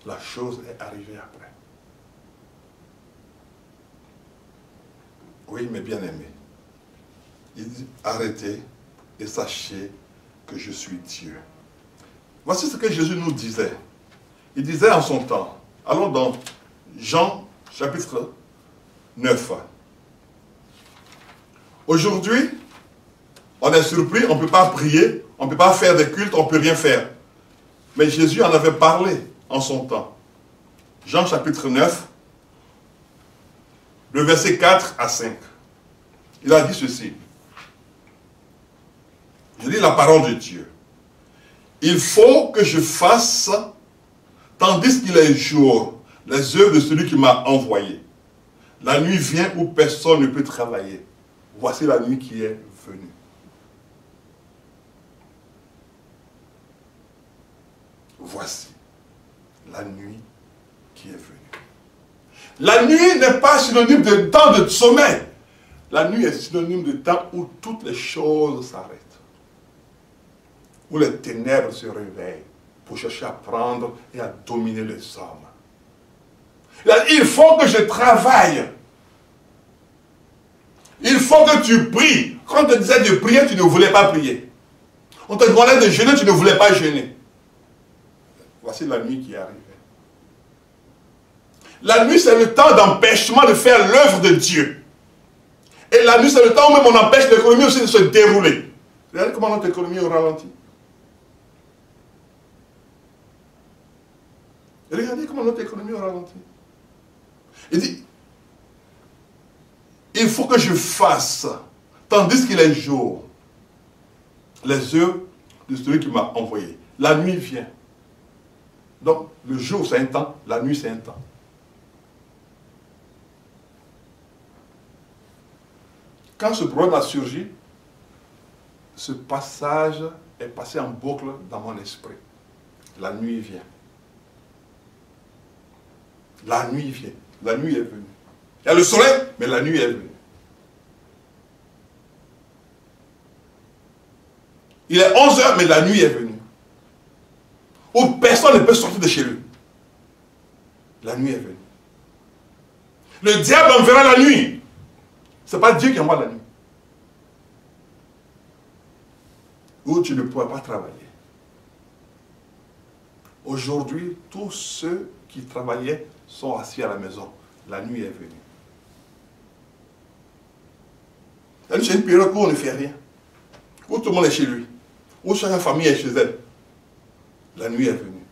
Speaker 1: La chose est arrivée après. Oui, mes bien-aimés. Il dit, arrêtez et sachez que je suis Dieu. Voici ce que Jésus nous disait. Il disait en son temps, allons dans Jean chapitre 9. Aujourd'hui, on est surpris, on ne peut pas prier, on ne peut pas faire des cultes, on ne peut rien faire. Mais Jésus en avait parlé en son temps. Jean chapitre 9, le verset 4 à 5. Il a dit ceci. Je lis la parole de Dieu. Il faut que je fasse, tandis qu'il est jour, les œuvres de celui qui m'a envoyé. La nuit vient où personne ne peut travailler. Voici la nuit qui est venue. Voici la nuit qui est venue. La nuit n'est pas synonyme de temps de sommeil. La nuit est synonyme de temps où toutes les choses s'arrêtent. Où les ténèbres se réveillent pour chercher à prendre et à dominer les hommes. Il faut que je travaille. Il faut que tu pries. Quand on te disait de prier, tu ne voulais pas prier. On te demandait de jeûner, tu ne voulais pas jeûner. Voici la nuit qui est arrivée. La nuit, c'est le temps d'empêchement de faire l'œuvre de Dieu. Et la nuit, c'est le temps où même on empêche l'économie aussi de se dérouler. Regardez comment notre économie est au ralenti. Regardez comment notre économie est au ralenti. Il dit, il faut que je fasse, tandis qu'il est jour, les œuvres de celui qui m'a envoyé. La nuit vient. Donc, le jour c'est un temps, la nuit c'est un temps. Quand ce problème a surgi, ce passage est passé en boucle dans mon esprit. La nuit vient. La nuit vient. La nuit est venue. Il y a le soleil, mais la nuit est venue. Il est 11 h, mais la nuit est venue. Où personne ne peut sortir de chez lui. La nuit est venue. Le diable enverra la nuit. Ce n'est pas Dieu qui envoie la nuit. Où tu ne pourras pas travailler. Aujourd'hui, tous ceux qui travaillaient sont assis à la maison. La nuit est venue. La nuit, c'est une période où on ne fait rien. Où tout le monde est chez lui. Où chaque famille est chez elle. La nuit est venue.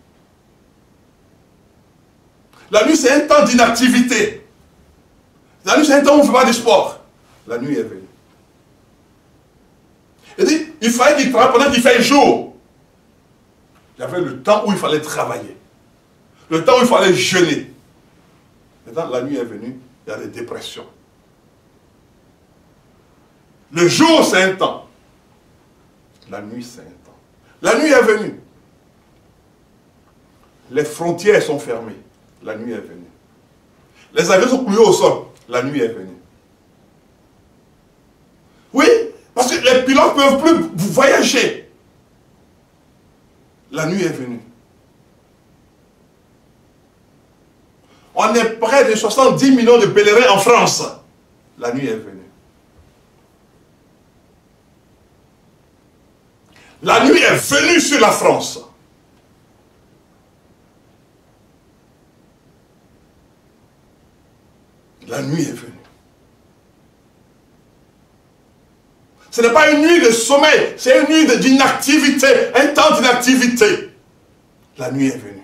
Speaker 1: La nuit, c'est un temps d'inactivité. La nuit, c'est un temps où on ne fait pas de sport. La nuit est venue. Il dit, il fallait qu'il travaille pendant qu'il fait jour. Il y avait le temps où il fallait travailler. Le temps où il fallait jeûner. Maintenant, la nuit est venue, il y a des dépressions. Le jour, c'est un temps. La nuit, c'est un temps. La nuit est venue. Les frontières sont fermées. La nuit est venue. Les avions sont cloués au sol. La nuit est venue. Oui, parce que les pilotes ne peuvent plus voyager. La nuit est venue. On est près de 70 millions de pèlerins en France. La nuit est venue. La nuit est venue sur la France. La nuit est venue. Ce n'est pas une nuit de sommeil, c'est une nuit d'inactivité, un temps d'inactivité. La nuit est venue.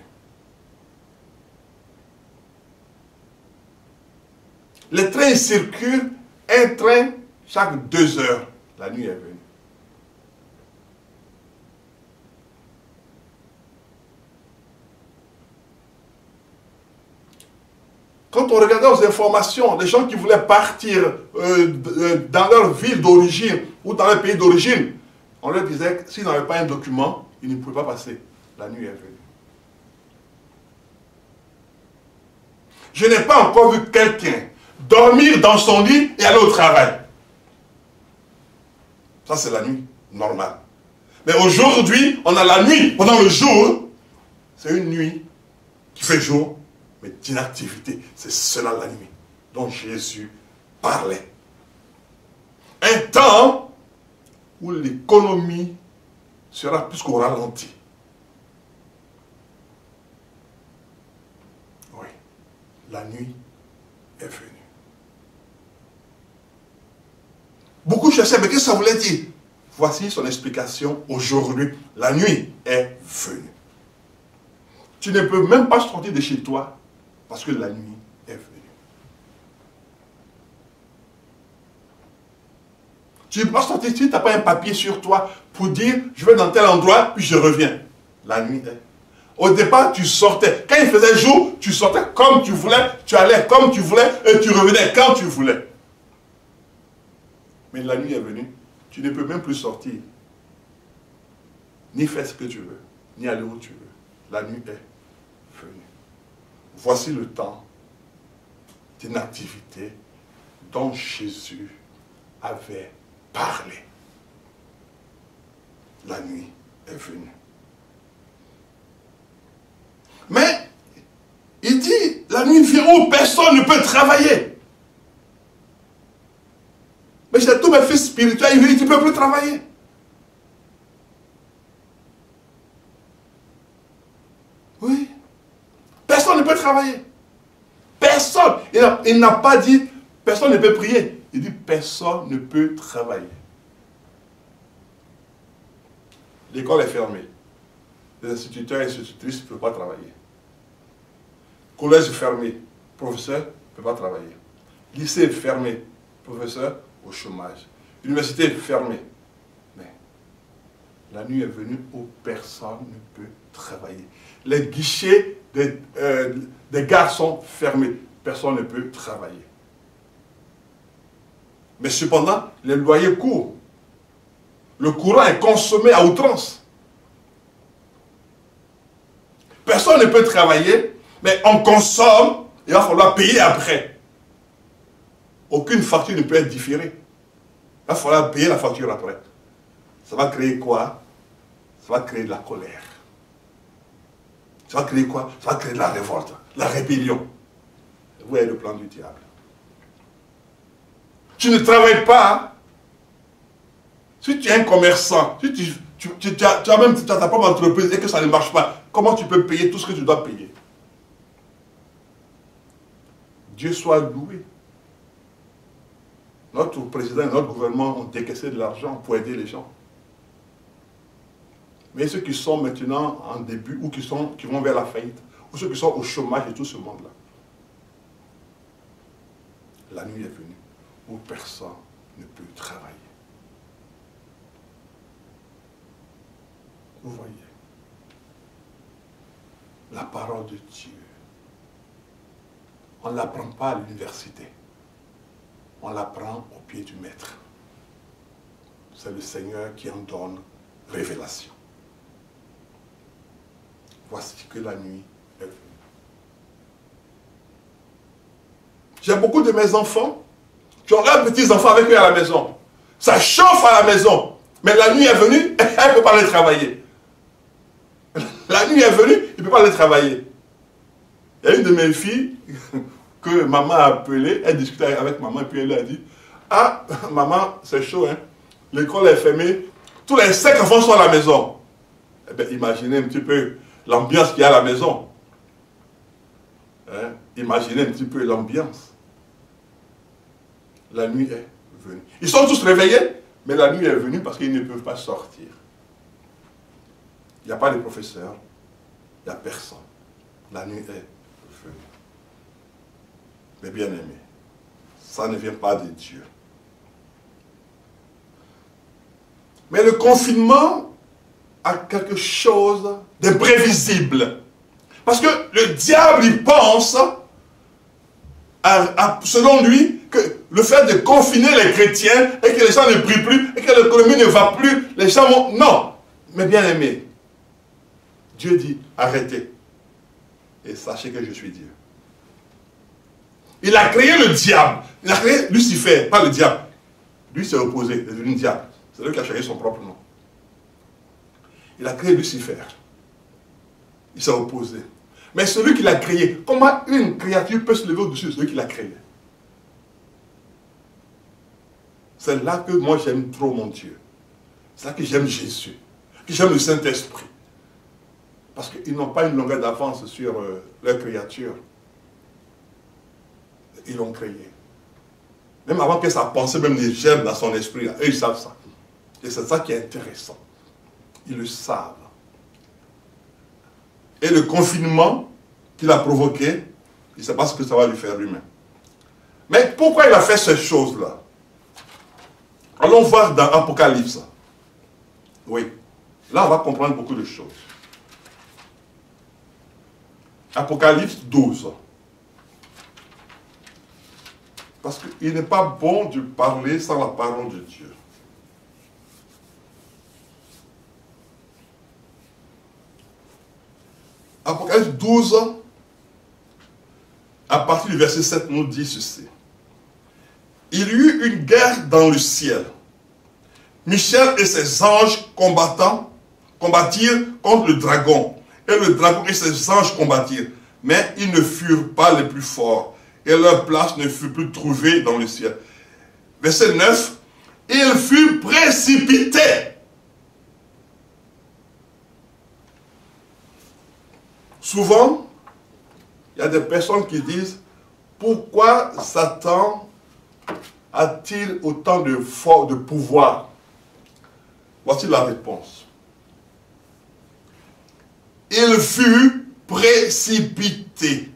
Speaker 1: Les trains circulent, un train chaque 2 heures. La nuit est venue. Quand on regardait aux informations, les gens qui voulaient partir dans leur ville d'origine ou dans leur pays d'origine, on leur disait que s'ils n'avaient pas un document, ils ne pouvaient pas passer. La nuit est venue. Je n'ai pas encore vu quelqu'un dormir dans son lit et aller au travail. Ça, c'est la nuit normale. Mais aujourd'hui, on a la nuit pendant le jour. C'est une nuit qui fait jour, mais d'inactivité. C'est cela la nuit dont Jésus parlait. Un temps où l'économie sera plus qu'au ralenti. Oui, la nuit est venue. Beaucoup cherchaient, mais qu'est-ce que ça voulait dire? Voici son explication aujourd'hui. La nuit est venue. Tu ne peux même pas sortir de chez toi parce que la nuit est venue. Tu ne peux pas sortir si tu n'as pas un papier sur toi pour dire je vais dans tel endroit puis je reviens. La nuit est. Au départ, tu sortais. Quand il faisait jour, tu sortais comme tu voulais, tu allais comme tu voulais et tu revenais quand tu voulais. Mais la nuit est venue, tu ne peux même plus sortir, ni faire ce que tu veux, ni aller où tu veux. La nuit est venue. Voici le temps d'inactivité dont Jésus avait parlé. La nuit est venue. Mais, il dit, la nuit vient où personne ne peut travailler. Mais j'ai tous mes fils spirituels, ils disent, tu ne peux plus travailler. Oui. Personne ne peut travailler. Personne. Il n'a pas dit, personne ne peut prier. Il dit, personne ne peut travailler. L'école est fermée. Les instituteurs et institutrices ne peuvent pas travailler. Collège fermé. Professeur ne peut pas travailler. Lycée fermé. Professeur au chômage. Université fermée. Mais la nuit est venue où personne ne peut travailler. Les guichets des gares sont fermés. Personne ne peut travailler. Mais cependant, les loyers courent. Le courant est consommé à outrance. Personne ne peut travailler, mais on consomme, il va falloir payer après. Aucune facture ne peut être différée. Il va falloir payer la facture après. Ça va créer quoi? Ça va créer de la colère. Ça va créer quoi? Ça va créer de la révolte, la rébellion. Vous voyez le plan du diable. Tu ne travailles pas. Si tu es un commerçant, si tu as ta propre entreprise et que ça ne marche pas, comment tu peux payer tout ce que tu dois payer. Dieu soit loué. Notre président et notre gouvernement ont décaissé de l'argent pour aider les gens. Mais ceux qui sont maintenant en début ou qui vont vers la faillite, ou ceux qui sont au chômage et tout ce monde-là, la nuit est venue où personne ne peut travailler. Vous voyez, la parole de Dieu, on ne l'apprend pas à l'université, on l'apprend au pied du maître. C'est le Seigneur qui en donne révélation. Voici que la nuit est venue. J'ai beaucoup de mes enfants qui ont leurs petits-enfants avec eux à la maison. Ça chauffe à la maison. Mais la nuit est venue, elle ne peut pas aller travailler. La nuit est venue, il ne peut pas aller travailler. Il y a une de mes filles que maman a appelée, elle discutait avec maman et puis elle lui a dit « Ah, maman, c'est chaud, hein. L'école est fermée, tous les 5 enfants sont à la maison. » Eh bien, imaginez un petit peu l'ambiance qu'il y a à la maison. Hein? Imaginez un petit peu l'ambiance. La nuit est venue. Ils sont tous réveillés, mais la nuit est venue parce qu'ils ne peuvent pas sortir. Il n'y a pas de professeur, il n'y a personne. La nuit est venue. Mais bien aimé, ça ne vient pas de Dieu. Mais le confinement a quelque chose d'imprévisible. Parce que le diable, il pense, selon lui, que le fait de confiner les chrétiens et que les gens ne prient plus et que l'économie ne va plus, les gens vont... Non, mais bien aimé, Dieu dit, arrêtez et sachez que je suis Dieu. Il a créé le diable, il a créé Lucifer, pas le diable. Lui s'est opposé, il est devenu diable. C'est lui qui a changé son propre nom. Il a créé Lucifer. Il s'est opposé. Mais celui qui l'a créé, comment une créature peut se lever au-dessus de celui qui l'a créé? C'est là que moi j'aime trop mon Dieu. C'est là que j'aime Jésus. Que j'aime le Saint-Esprit. Parce qu'ils n'ont pas une longueur d'avance sur leur créature. Ils l'ont créé. Même avant que sa pensée même ne germe dans son esprit, là, eux ils savent ça. Et c'est ça qui est intéressant. Ils le savent. Et le confinement qu'il a provoqué, il ne sait pas ce que ça va lui faire lui-même. Mais pourquoi il a fait ces choses-là? Allons voir dans Apocalypse. Oui. Là, on va comprendre beaucoup de choses. Apocalypse 12. Parce qu'il n'est pas bon de parler sans la parole de Dieu. Apocalypse 12, à partir du verset 7, nous dit ceci. Il y eut une guerre dans le ciel. Michel et ses anges combattirent contre le dragon. Et le dragon et ses anges combattirent. Mais ils ne furent pas les plus forts. Et leur place ne fut plus trouvée dans le ciel. Verset 9. Il fut précipité. Souvent, il y a des personnes qui disent, pourquoi Satan a-t-il autant de pouvoir? Voici la réponse. Il fut précipité.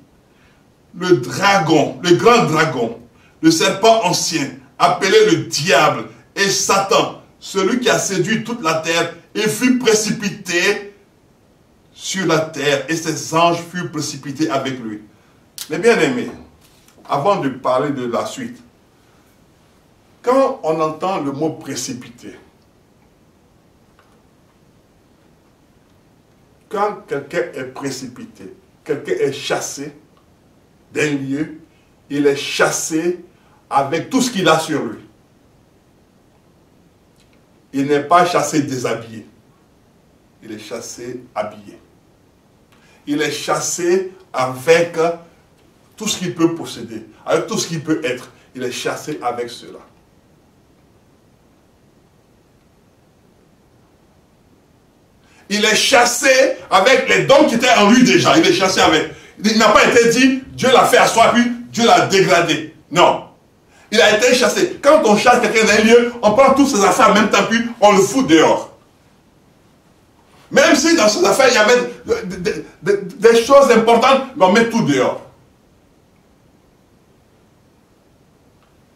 Speaker 1: Le dragon, le grand dragon, le serpent ancien, appelé le diable et Satan, celui qui a séduit toute la terre, il fut précipité sur la terre et ses anges furent précipités avec lui. Mais bien aimé, avant de parler de la suite, quand on entend le mot précipité, quand quelqu'un est précipité, quelqu'un est chassé d'un lieu, il est chassé avec tout ce qu'il a sur lui. Il n'est pas chassé déshabillé. Il est chassé habillé. Il est chassé avec tout ce qu'il peut posséder, avec tout ce qu'il peut être. Il est chassé avec cela. il est chassé avec les dons qui étaient en lui déjà. Il est chassé avec. Il n'a pas été dit, Dieu l'a fait asseoir, puis Dieu l'a dégradé. Non. Il a été chassé. Quand on chasse quelqu'un d'un lieu, on prend toutes ses affaires en même temps, puis on le fout dehors. Même si dans ses affaires, il y avait des choses importantes, on met tout dehors.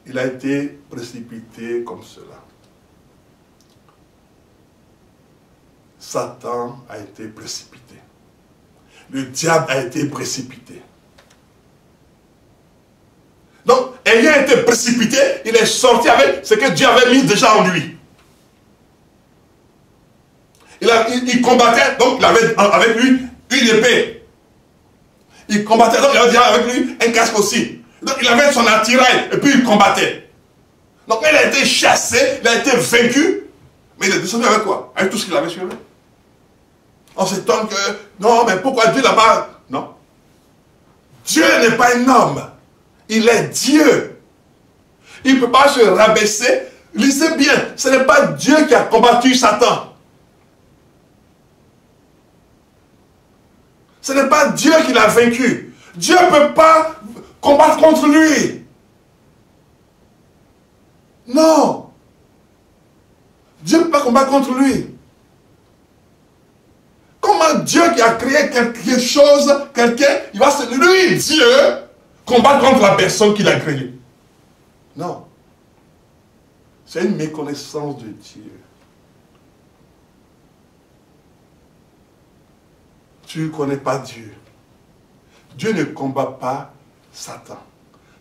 Speaker 1: Il a été précipité comme cela. Satan a été précipité. Le diable a été précipité. Donc, ayant été précipité, il est sorti avec ce que Dieu avait mis déjà en lui. Il combattait, donc il avait avec lui une épée. Il combattait, donc il avait avec lui un casque aussi. Donc il avait son attirail, et puis il combattait. Donc il a été chassé, il a été vaincu, mais il est descendu avec quoi? Avec tout ce qu'il avait sur lui. On s'étonne que, non, mais pourquoi Dieu là-bas? Non. Dieu n'est pas un homme. Il est Dieu. Il ne peut pas se rabaisser. Lisez bien, ce n'est pas Dieu qui a combattu Satan. Ce n'est pas Dieu qui l'a vaincu. Dieu ne peut pas combattre contre lui. Non. Dieu ne peut pas combattre contre lui. Comment Dieu qui a créé quelque chose, quelqu'un, il va se... Lui, Dieu, combattre contre la personne qu'il a créée. Non. C'est une méconnaissance de Dieu. Tu ne connais pas Dieu. Dieu ne combat pas Satan.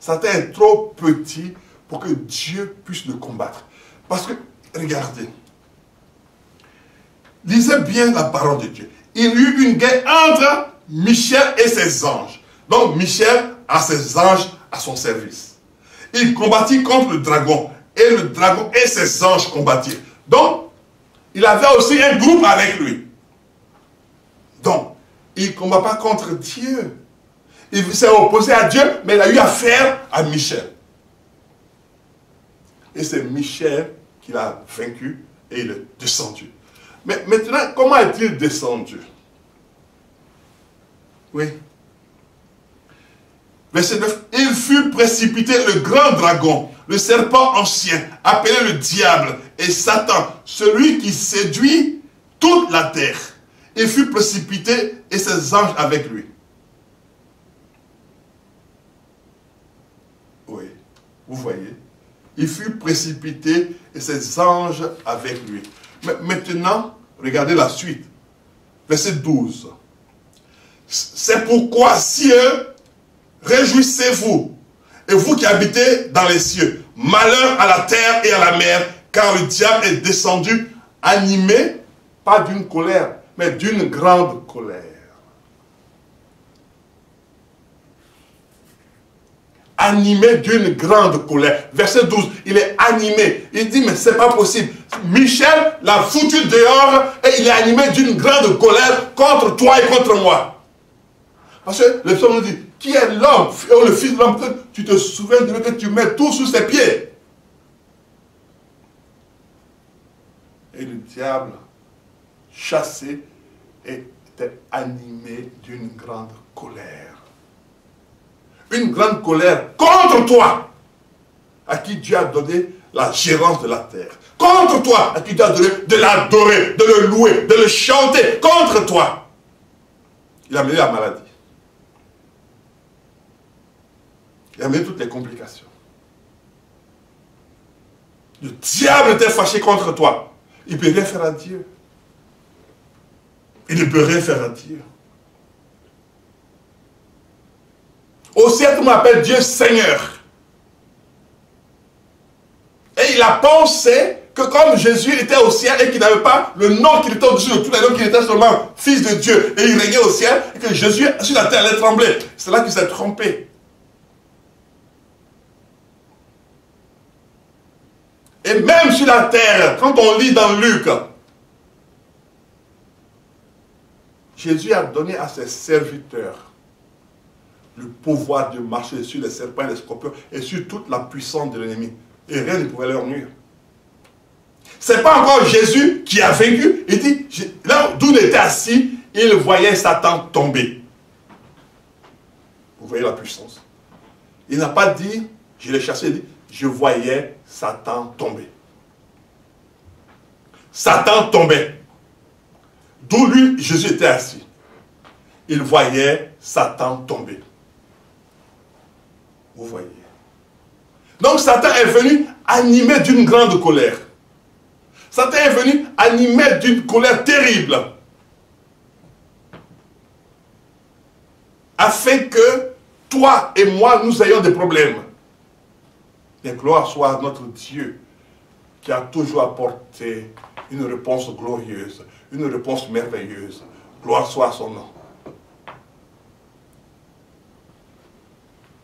Speaker 1: Satan est trop petit pour que Dieu puisse le combattre. Parce que, regardez, lisez bien la parole de Dieu. Il y eut une guerre entre Michel et ses anges. Donc Michel a ses anges à son service. Il combattit contre le dragon. Et le dragon et ses anges combattirent. Donc, il avait aussi un groupe avec lui. Donc, il ne combat pas contre Dieu. Il s'est opposé à Dieu, mais il a eu affaire à Michel. Et c'est Michel qui l'a vaincu et il est descendu. Mais maintenant, comment est-il descendu? Oui. Verset 9. Il fut précipité le grand dragon, le serpent ancien, appelé le diable et Satan, celui qui séduit toute la terre. Il fut précipité et ses anges avec lui. Oui, vous voyez. Il fut précipité et ses anges avec lui. Mais maintenant, regardez la suite. Verset 12. C'est pourquoi, cieux, réjouissez-vous, et vous qui habitez dans les cieux, malheur à la terre et à la mer, car le diable est descendu, animé, pas d'une colère, mais d'une grande colère. Animé d'une grande colère. Verset 12, il est animé. Il dit, mais c'est pas possible. Michel l'a foutu dehors et il est animé d'une grande colère contre toi et contre moi. Parce que le psaume nous dit, qui est l'homme, le fils de l'homme, que tu te souviens de lui, que tu mets tout sous ses pieds. Et le diable, chassé, était animé d'une grande colère. Une grande colère contre toi, à qui Dieu a donné la gérance de la terre. Contre toi, à qui Dieu a donné de l'adorer, de le louer, de le chanter. Contre toi. Il a mené la maladie. Il a mené toutes les complications. Le diable était fâché contre toi. Il ne peut rien faire à Dieu. Il ne peut rien faire à Dieu. Au ciel, on appelle Dieu Seigneur. Et il a pensé que comme Jésus était au ciel et qu'il n'avait pas le nom qu'il était au-dessus de tous les noms, qu'il était seulement fils de Dieu et il régnait au ciel, et que Jésus sur la terre allait trembler. C'est là qu'il s'est trompé. Et même sur la terre, quand on lit dans Luc, Jésus a donné à ses serviteurs le pouvoir de marcher sur les serpents et les scorpions et sur toute la puissance de l'ennemi. Et rien ne pouvait leur nuire. Ce n'est pas encore Jésus qui a vaincu. Il dit, là d'où il était assis, il voyait Satan tomber. Vous voyez la puissance. Il n'a pas dit, je l'ai chassé, il dit, je voyais Satan tomber. Satan tombait. D'où lui, Jésus était assis. Il voyait Satan tomber. Vous voyez. Donc Satan est venu animé d'une grande colère. Satan est venu animé d'une colère terrible. Afin que toi et moi, nous ayons des problèmes. Et gloire soit à notre Dieu qui a toujours apporté une réponse glorieuse, une réponse merveilleuse. Gloire soit à son nom.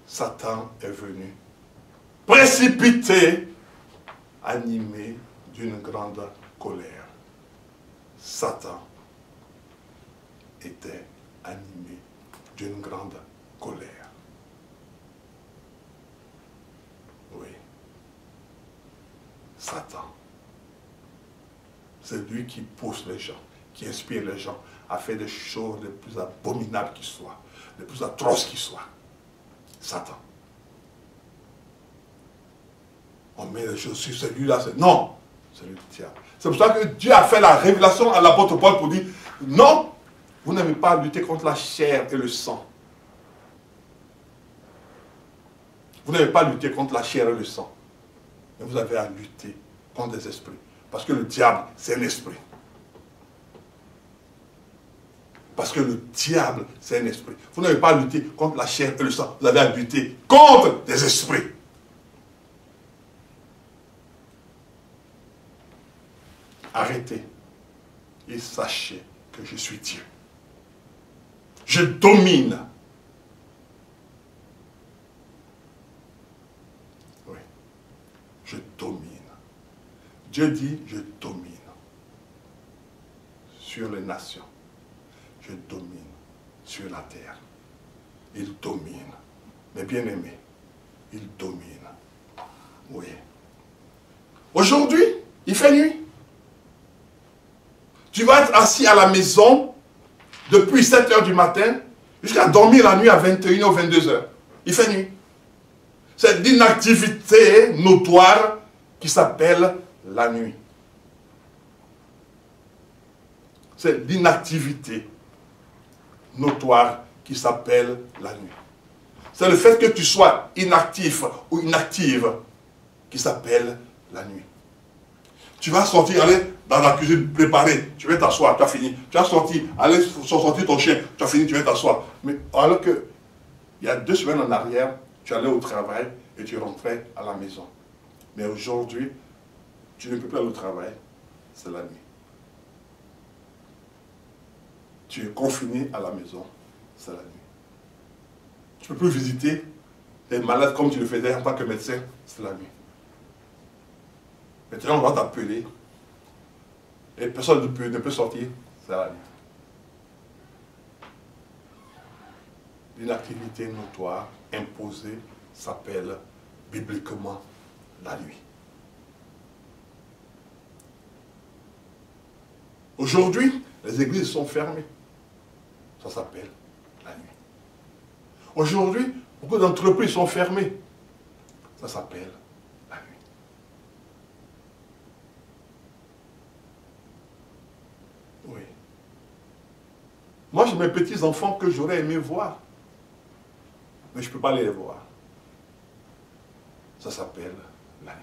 Speaker 1: Satan est venu précipité, animé d'une grande colère. Satan était animé d'une grande colère. Oui. Satan. C'est lui qui pousse les gens, qui inspire les gens à faire des choses les plus abominables qui soient, les plus atroces qui soient. Satan. On met les choses sur celui-là. Non, c'est le diable. C'est pour ça que Dieu a fait la révélation à l'apôtre Paul pour dire, non, vous n'avez pas à lutter contre la chair et le sang. Vous n'avez pas à lutter contre la chair et le sang. Mais vous avez à lutter contre des esprits. Parce que le diable, c'est un esprit. Parce que le diable, c'est un esprit. Vous n'avez pas à lutter contre la chair et le sang. Vous avez à lutter contre des esprits. Arrêtez et sachez que je suis Dieu. Je domine. Oui. Je domine. Dieu dit, je domine sur les nations. Je domine sur la terre. Il domine. Mes bien-aimés, il domine. Oui. Aujourd'hui, il fait nuit. Tu vas être assis à la maison depuis 7 h du matin jusqu'à dormir la nuit à 21 ou 22 h. Il fait nuit. C'est l'inactivité notoire qui s'appelle la nuit. C'est l'inactivité notoire qui s'appelle la nuit. C'est le fait que tu sois inactif ou inactive qui s'appelle la nuit. Tu vas sortir, aller dans la cuisine, préparer, tu vas t'asseoir, tu as fini. Tu vas sortir, aller sortir ton chien, tu as fini, tu vas t'asseoir. Mais alors que, il y a 2 semaines en arrière, tu allais au travail et tu rentrais à la maison. Mais aujourd'hui, tu ne peux plus aller au travail, c'est la nuit. Tu es confiné à la maison, c'est la nuit. Tu ne peux plus visiter les malades comme tu le faisais en tant que médecin, c'est la nuit. Maintenant, on va t'appeler et personne ne peut sortir, c'est la nuit. L'inactivité notoire imposée s'appelle bibliquement la nuit. Aujourd'hui, les églises sont fermées. Ça s'appelle la nuit. Aujourd'hui, beaucoup d'entreprises sont fermées. Ça s'appelle la nuit. Oui. Moi, j'ai mes petits-enfants que j'aurais aimé voir. Mais je ne peux pas les voir. Ça s'appelle la nuit.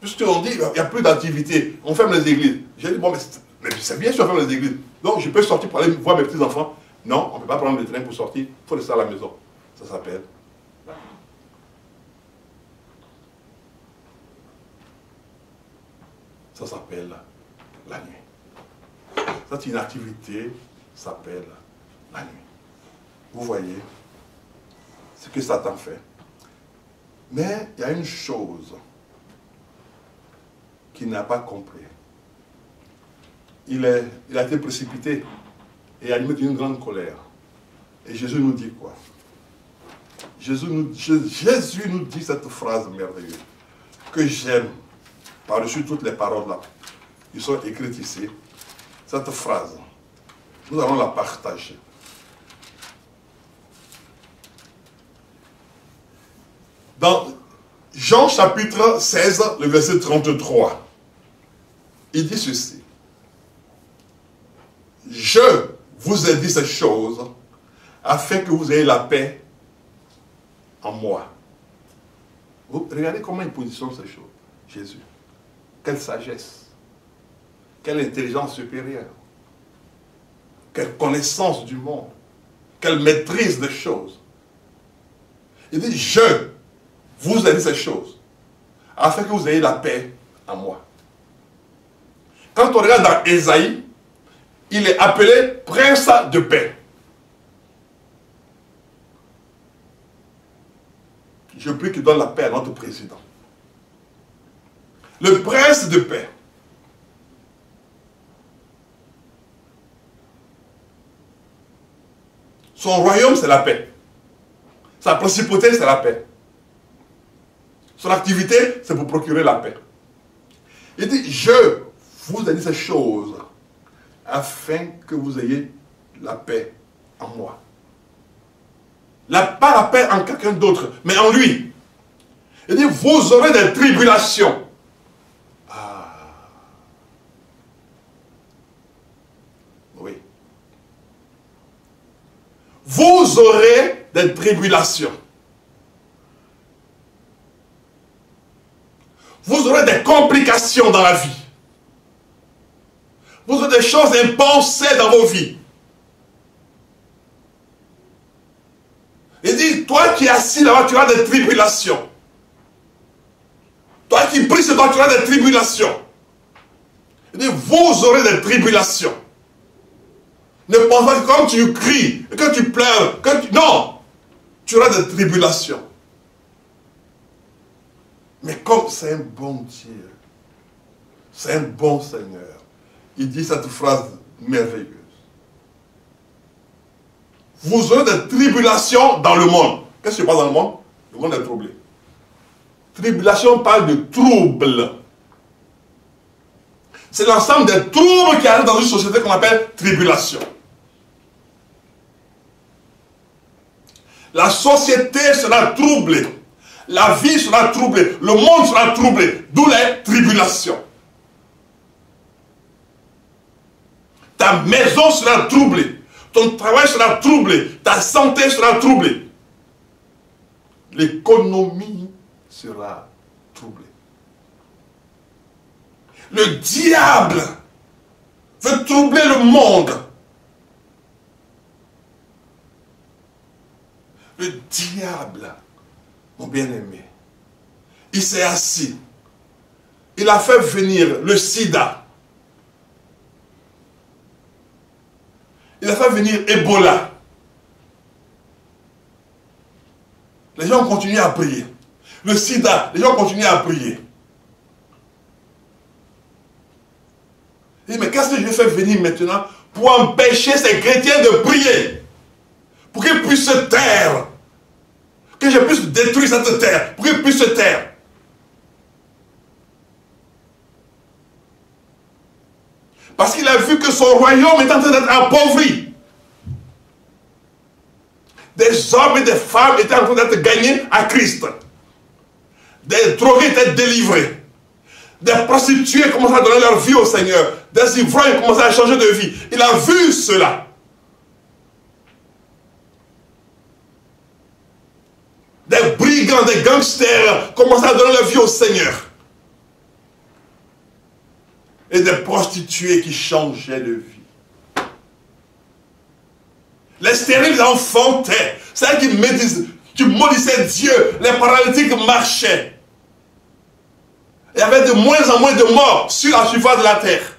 Speaker 1: Puisqu'on dit, il n'y a plus d'activité, on ferme les églises. J'ai dit, bon, mais c'est bien si on ferme les églises. Donc, je peux sortir pour aller voir mes petits-enfants. Non, on ne peut pas prendre le train pour sortir. Il faut rester à la maison. Ça s'appelle la nuit. Ça s'appelle la nuit. Cette inactivité s'appelle la nuit. Vous voyez ce que Satan fait. Mais il y a une chose qu'il n'a pas compris. Il a été précipité et animé d'une grande colère. Et Jésus nous dit quoi? Jésus nous dit cette phrase merveilleuse. que j'aime, par-dessus toutes les paroles là, qui sont écrites ici, cette phrase, nous allons la partager. Dans Jean chapitre 16, le verset 33, il dit ceci. Je vous ai dit ces choses afin que vous ayez la paix en moi. Vous regardez comment il positionne ces choses, Jésus. Quelle sagesse, quelle intelligence supérieure, quelle connaissance du monde, quelle maîtrise des choses. Il dit, je vous ai dit ces choses afin que vous ayez la paix en moi. Quand on regarde dans Ésaïe, il est appelé prince de paix. Je prie qu'il donne la paix à notre président. Le prince de paix. Son royaume, c'est la paix. Sa principauté, c'est la paix. Son activité, c'est pour procurer la paix. Il dit, je vous ai dit ces choses afin que vous ayez la paix en moi. Pas la paix en quelqu'un d'autre, mais en lui. Il dit, vous aurez des tribulations. Ah. Oui. Vous aurez des tribulations. Vous aurez des complications dans la vie. Vous aurez des choses impensées dans vos vies. Il dit, toi qui es assis là-bas, tu auras des tribulations. Toi qui pries ce soir, tu auras des tribulations. Il dit, vous aurez des tribulations. Ne pense pas que comme tu cries, que tu pleures, non, tu auras des tribulations. Mais comme c'est un bon Dieu, c'est un bon Seigneur, il dit cette phrase merveilleuse. Vous aurez des tribulations dans le monde. Qu'est-ce qui se passe dans le monde? Le monde est troublé. Tribulation parle de trouble. C'est l'ensemble des troubles qui arrivent dans une société qu'on appelle tribulation. La société sera troublée. La vie sera troublée. Le monde sera troublé. D'où les tribulations. Ta maison sera troublée. Ton travail sera troublé. Ta santé sera troublée. L'économie sera troublée. Le diable veut troubler le monde. Le diable, mon bien-aimé, il s'est assis. Il a fait venir le sida. Il a fait venir Ebola. Les gens continuent à prier. Le sida, les gens continuent à prier. Il dit, mais qu'est-ce que je vais faire venir maintenant pour empêcher ces chrétiens de prier? Pour qu'ils puissent se taire. Que je puisse détruire cette terre. Pour qu'ils puissent se taire. Parce qu'il a vu que son royaume est en train d'être appauvri. Des hommes et des femmes étaient en train d'être gagnés à Christ. Des drogués étaient délivrés. Des prostituées commençaient à donner leur vie au Seigneur. Des ivrognes commençaient à changer de vie. Il a vu cela. Des brigands, des gangsters commençaient à donner leur vie au Seigneur. Et des prostituées qui changeaient de vie. Les stériles enfantaient. Celles qui maudissaient Dieu. Les paralytiques marchaient. Il y avait de moins en moins de morts sur la surface de la terre.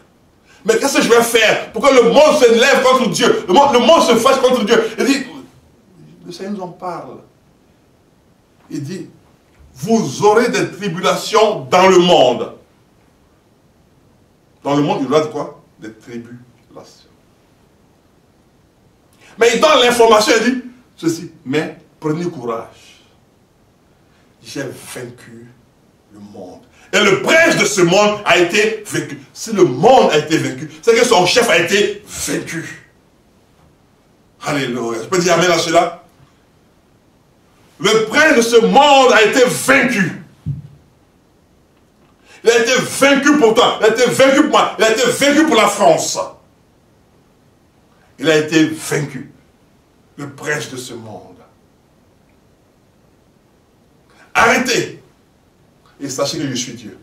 Speaker 1: Mais qu'est-ce que je vais faire pour que le monde se lève contre Dieu? Le monde se fasse contre Dieu. Il dit, le Seigneur nous en parle. Il dit, vous aurez des tribulations dans le monde. Dans le monde, il y aura de quoi? Des tribulations. Mais il donne l'information, il dit ceci. Mais prenez courage. J'ai vaincu le monde. Et le prince de ce monde a été vaincu. Si le monde a été vaincu, c'est que son chef a été vaincu. Alléluia. Je peux dire amen à cela? Le prince de ce monde a été vaincu. Il a été vaincu pour toi. Il a été vaincu pour moi. Il a été vaincu pour la France. Il a été vaincu. Le prince de ce monde. Arrêtez. Et sachez que je suis Dieu.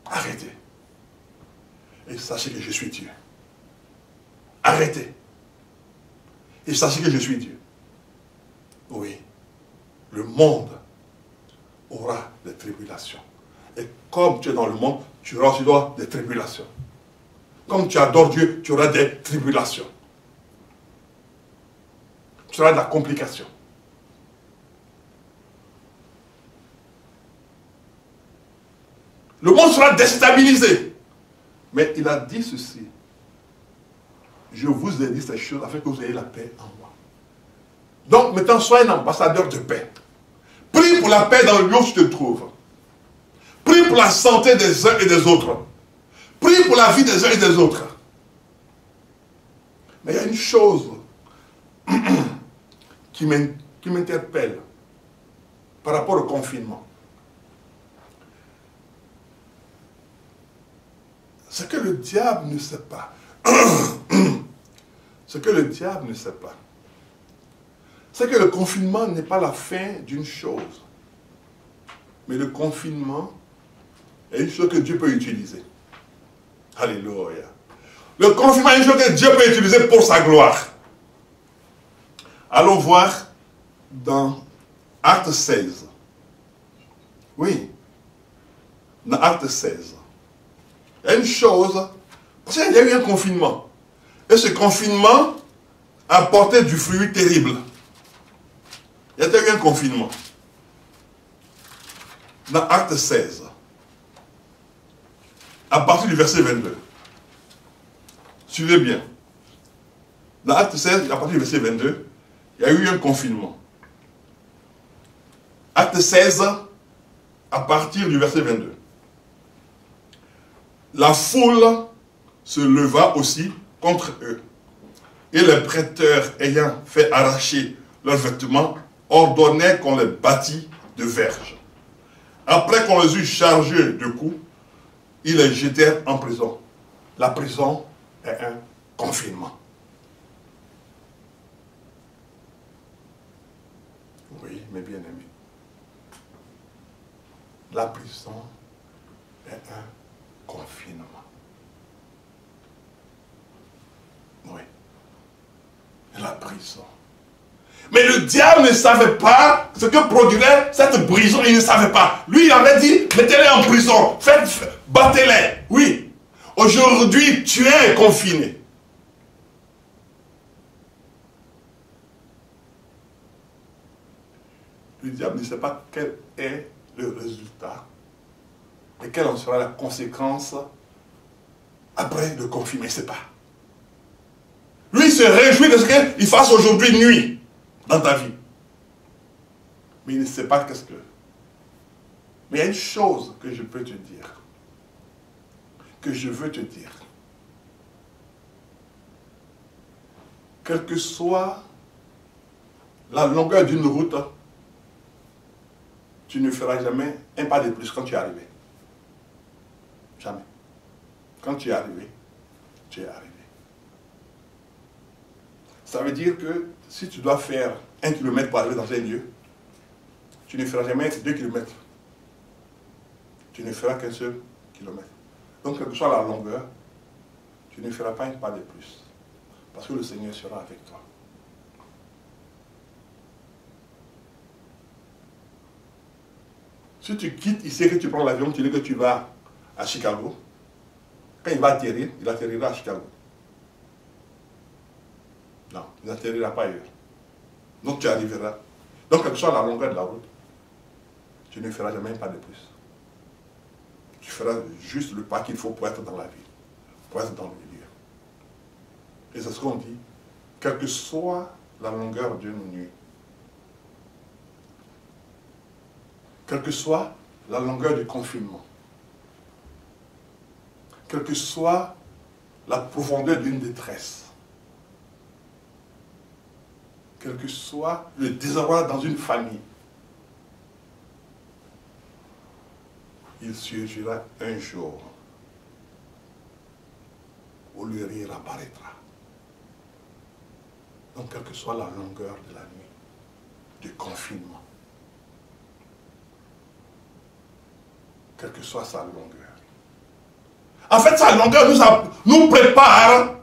Speaker 1: Arrêtez. Et sachez que je suis Dieu. Arrêtez. Et sachez que je suis Dieu. Oui. Le monde aura des tribulations. Et comme tu es dans le monde, tu auras aussi des tribulations. Comme tu adores Dieu, tu auras des tribulations. Tu auras de la complication. Le monde sera déstabilisé. Mais il a dit ceci. Je vous ai dit ces choses afin que vous ayez la paix en moi. Donc maintenant, sois un ambassadeur de paix. Prie pour la paix dans le lieu où tu te trouves. Prie pour la santé des uns et des autres. Prie pour la vie des uns et des autres. Mais il y a une chose qui m'interpelle par rapport au confinement. Ce que le diable ne sait pas. Ce que le diable ne sait pas. C'est que le confinement n'est pas la fin d'une chose. Mais le confinement est une chose que Dieu peut utiliser. Alléluia. Le confinement est une chose que Dieu peut utiliser pour sa gloire. Allons voir dans Acte 16. Oui. Dans Acte 16. Il y a une chose, parce qu'il y a eu un confinement. Et ce confinement a porté du fruit terrible. Il y a eu un confinement. Dans Acte 16. À partir du verset 22. Suivez bien. Dans Acte 16, à partir du verset 22, il y a eu un confinement. Acte 16, à partir du verset 22. La foule se leva aussi contre eux. Et les prêteurs, ayant fait arracher leurs vêtements, ordonnaient qu'on les bâtît de verges. Après qu'on les eut chargés de coups, ils les jetèrent en prison. La prison est un confinement. Oui, mes bien-aimés. La prison est un confinement. Oui. La prison. Mais le diable ne savait pas ce que produirait cette prison. Il ne savait pas. Lui, il avait dit, mettez-les en prison. Battez-les. Oui. Aujourd'hui, tu es confiné. Le diable ne sait pas quel est le résultat et quelle en sera la conséquence après le confinement. Il ne sait pas. Lui, il se réjouit de ce qu'il fasse aujourd'hui nuit dans ta vie. Mais il ne sait pas qu'est-ce que... Mais il y a une chose que je peux te dire, que je veux te dire. Quelle que soit la longueur d'une route, tu ne feras jamais un pas de plus quand tu es arrivé. Jamais. Quand tu es arrivé, tu es arrivé. Ça veut dire que si tu dois faire 1 kilomètre pour arriver dans un lieu, tu ne feras jamais 2 kilomètres. Tu ne feras qu'un seul kilomètre. Donc, quelle que soit la longueur, tu ne feras pas un pas de plus. Parce que le Seigneur sera avec toi. Si tu quittes ici, que tu prends l'avion, tu dis que tu vas à Chicago, quand il va atterrir, il atterrira à Chicago. Non, il n'atterrira pas ailleurs. Donc tu arriveras. Donc, quelle que soit la longueur de la route, tu ne feras jamais un pas de plus. Tu feras juste le pas qu'il faut pour être dans la vie, pour être dans le milieu. Et c'est ce qu'on dit, quelle que soit la longueur d'une nuit, quelle que soit la longueur du confinement, quelle que soit la profondeur d'une détresse, quel que soit le désarroi dans une famille, il surgira un jour où le rire apparaîtra. Donc, quelle que soit la longueur de la nuit, du confinement, quelle que soit sa longueur. En fait, sa longueur nous prépare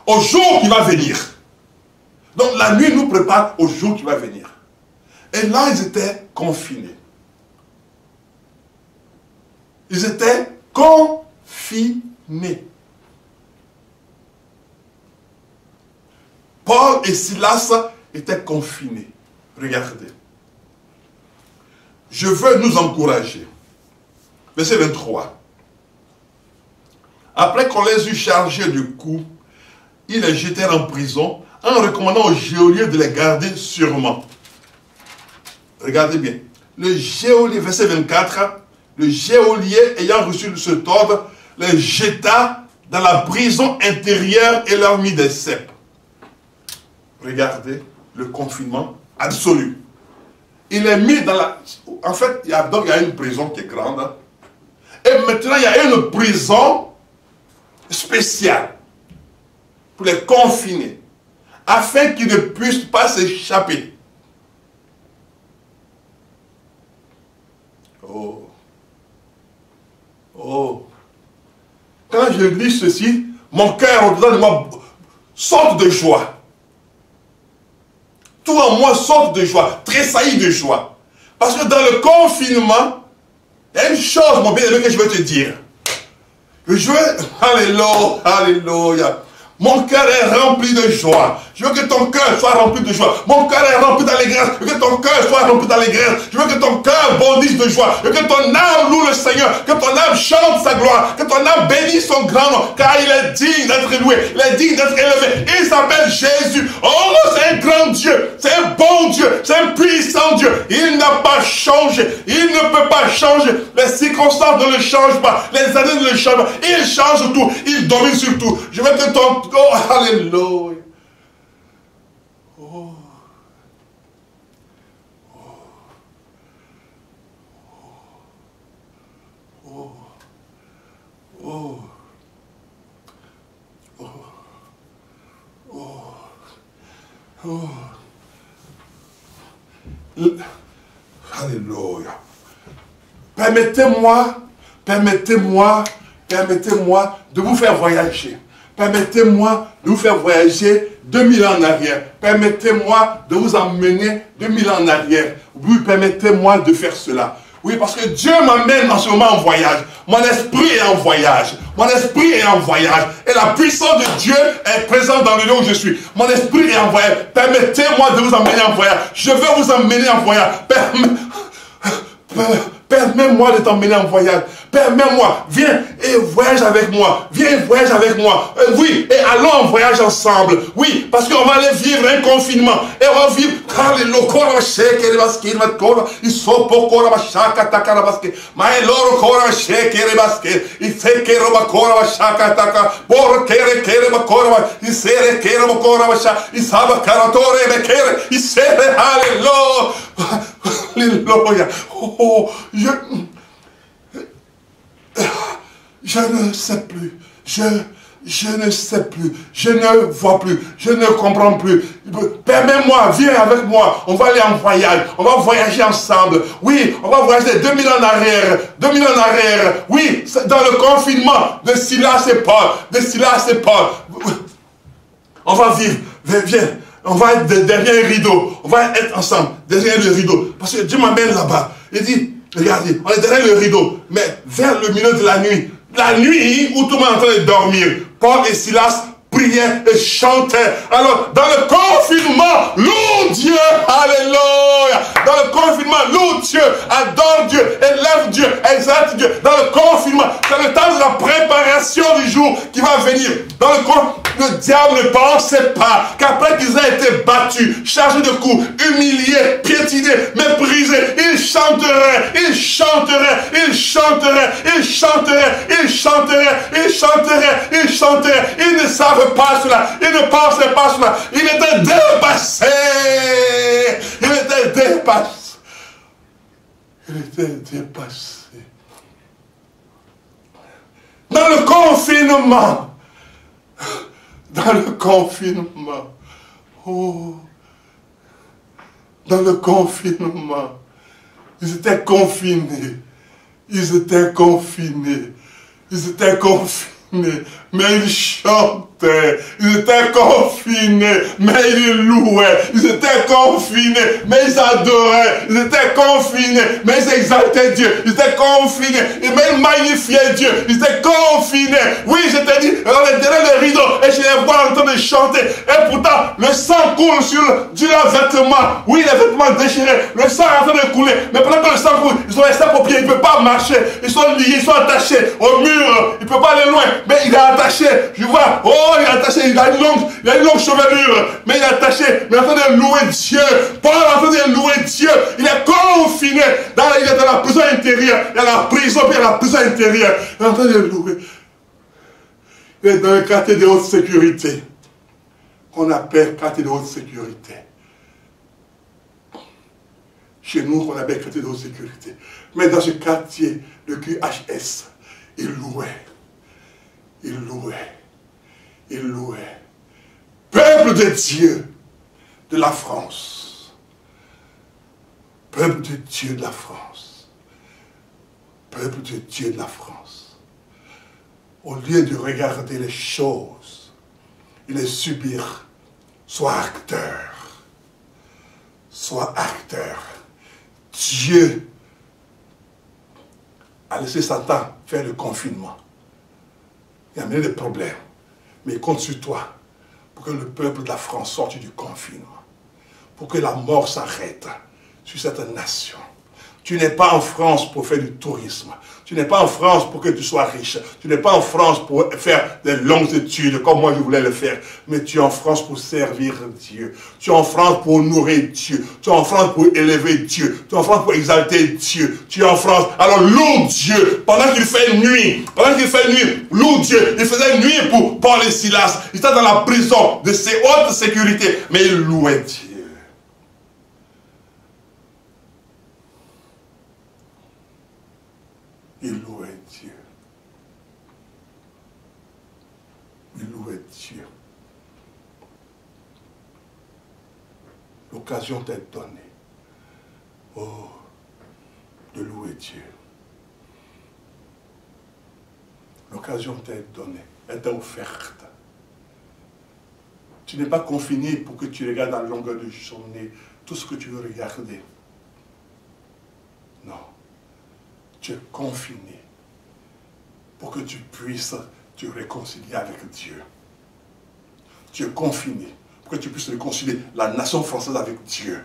Speaker 1: au jour qui va venir. Donc, la nuit nous prépare au jour qui va venir. Et là, ils étaient confinés. Ils étaient confinés. Paul et Silas étaient confinés. Regardez. Je veux nous encourager. Verset 23. Après qu'on les eut chargés du coup, ils les jetèrent en prison en recommandant au geôlier de les garder sûrement. Regardez bien. Le geôlier, verset 24, le geôlier ayant reçu ce ordre, les jeta dans la prison intérieure et leur mit des ceps. Regardez le confinement absolu. Il est mis dans la... En fait, il y a une prison qui est grande. Et maintenant, il y a une prison spéciale pour les confiner, afin qu'ils ne puissent pas s'échapper. Oh. Oh. Quand je lis ceci, mon cœur au-dedans de moi saute de joie. Tout en moi saute de joie, tressaillit de joie. Parce que dans le confinement, il y a une chose, mon bien-aimé, que je veux te dire. Alléluia, alléluia. Mon cœur est rempli de joie. Je veux que ton cœur soit rempli de joie. Mon cœur est rempli d'allégresse. Je veux que ton cœur soit rempli d'allégresse. Je veux que ton cœur bondisse de joie. Je veux que ton âme loue le Seigneur. Que ton âme chante sa gloire. Que ton âme bénisse son grand nom. Car il est digne d'être loué. Il est digne d'être élevé. Il s'appelle Jésus. Oh, c'est un grand Dieu. C'est un bon Dieu. C'est un puissant Dieu. Il n'a pas changé. Il ne peut pas changer. Les circonstances ne le changent pas. Les années ne le changent pas. Il change tout. Il domine sur tout. Je veux que ton... Oh, alléluia. Oh. Oh. Oh. Oh. Oh. Oh. Alléluia. Permettez-moi de vous faire voyager. Permettez-moi de vous faire voyager 2000 ans en arrière. Permettez-moi de vous emmener 2000 ans en arrière. Oui, permettez-moi de faire cela. Oui, parce que Dieu m'amène en ce moment en voyage. Mon esprit est en voyage. Mon esprit est en voyage. Et la puissance de Dieu est présente dans le lieu où je suis. Mon esprit est en voyage. Permettez-moi de vous emmener en voyage. Je veux vous emmener en voyage. Permets-moi de t'emmener en voyage. Permets-moi, viens et voyage avec moi. Viens et voyage avec moi. Oui, et allons en voyage ensemble. Oui, parce qu'on va aller vivre un confinement. Et on va vivre. Alléluia. Oh, je ne sais plus. Je ne sais plus. Je ne vois plus. Je ne comprends plus. Permets-moi, viens avec moi. On va aller en voyage. On va voyager ensemble. Oui, on va voyager 2000 ans en arrière. 2000 ans en arrière. Oui, dans le confinement de Silas et Paul. On va vivre. Viens. On va être derrière un rideau. On va être ensemble, derrière le rideau. Parce que Dieu m'amène là-bas. Il dit, regardez, on est derrière le rideau. Mais vers le milieu de la nuit où tout le monde est en train de dormir, Paul et Silas priaient et chantaient. Alors, dans le confinement, loue Dieu. Alléluia. Dans le confinement, loue Dieu, adore Dieu, élève Dieu, exalte Dieu. Dans le confinement, c'est le temps de la préparation du jour qui va va venir. Dans le diable ne pensait pas qu'après qu'ils aient été battus, chargés de coups, humiliés, piétinés, méprisés, ils chanteraient, ils chanteraient, ils chanteraient, ils chanteraient, ils chanteraient, ils chanteraient, ils chanteraient. Ils ne savent pas cela, ils ne pensaient pas cela. Ils étaient dépassés. Il était dépassé. Il était dépassé. Dans le confinement. Dans le confinement. Oh. Dans le confinement. Ils étaient confinés. Ils étaient confinés. Ils étaient confinés. Mais ils chantaient. Ils étaient confinés. Mais ils louaient. Ils étaient confinés. Mais ils adoraient. Ils étaient confinés. Mais ils exaltaient Dieu. Ils étaient confinés. Mais ils magnifiaient Dieu. Ils étaient confinés. Oui, je te dis, derrière le rideau, et je les vois en train de chanter. Et pourtant, le sang coule sur leurs vêtements. Oui, les vêtements déchirés. Le sang est en train de couler. Mais pendant que le sang coule, ils sont restés aux pieds. Ils ne peuvent pas marcher. Ils sont liés. Ils sont attachés au mur. Ils ne peuvent pas aller loin. Mais il est attaché. Je vois, oh, il est attaché, il a une longue chevelure, mais il est attaché, mais en train de louer Dieu. Paul est en train de louer Dieu. Il est confiné, il est dans la prison intérieure. Il y a la prison, puis il y a la prison intérieure. Il est en train de louer. Il est dans un quartier de haute sécurité, qu'on appelle quartier de haute sécurité. Chez nous, on appelle quartier de haute sécurité. Mais dans ce quartier de QHS, il louait. Il louait. Il louait. Peuple de Dieu de la France. Peuple de Dieu de la France. Peuple de Dieu de la France. Au lieu de regarder les choses et les subir, sois acteur. Sois acteur. Dieu a laissé Satan faire le confinement. Il y a amené des problèmes. Mais il compte sur toi pour que le peuple de la France sorte du confinement. Pour que la mort s'arrête sur cette nation. Tu n'es pas en France pour faire du tourisme. Tu n'es pas en France pour que tu sois riche. Tu n'es pas en France pour faire des longues études comme moi je voulais le faire. Mais tu es en France pour servir Dieu. Tu es en France pour honorer Dieu. Tu es en France pour élever Dieu. Tu es en France pour exalter Dieu. Tu es en France. Alors loue Dieu. Pendant qu'il fait nuit. Pendant qu'il fait nuit, loue Dieu. Il faisait nuit pour Paul et Silas. Il était dans la prison de ses hautes sécurités. Mais il louait Dieu. Il louait Dieu. Il louait Dieu. L'occasion t'est donnée. Oh, de louer Dieu. L'occasion t'est donnée. Elle t'est offerte. Tu n'es pas confiné pour que tu regardes à la longueur de journée tout ce que tu veux regarder. Non. Tu es confiné pour que tu puisses te réconcilier avec Dieu. Tu es confiné pour que tu puisses réconcilier la nation française avec Dieu.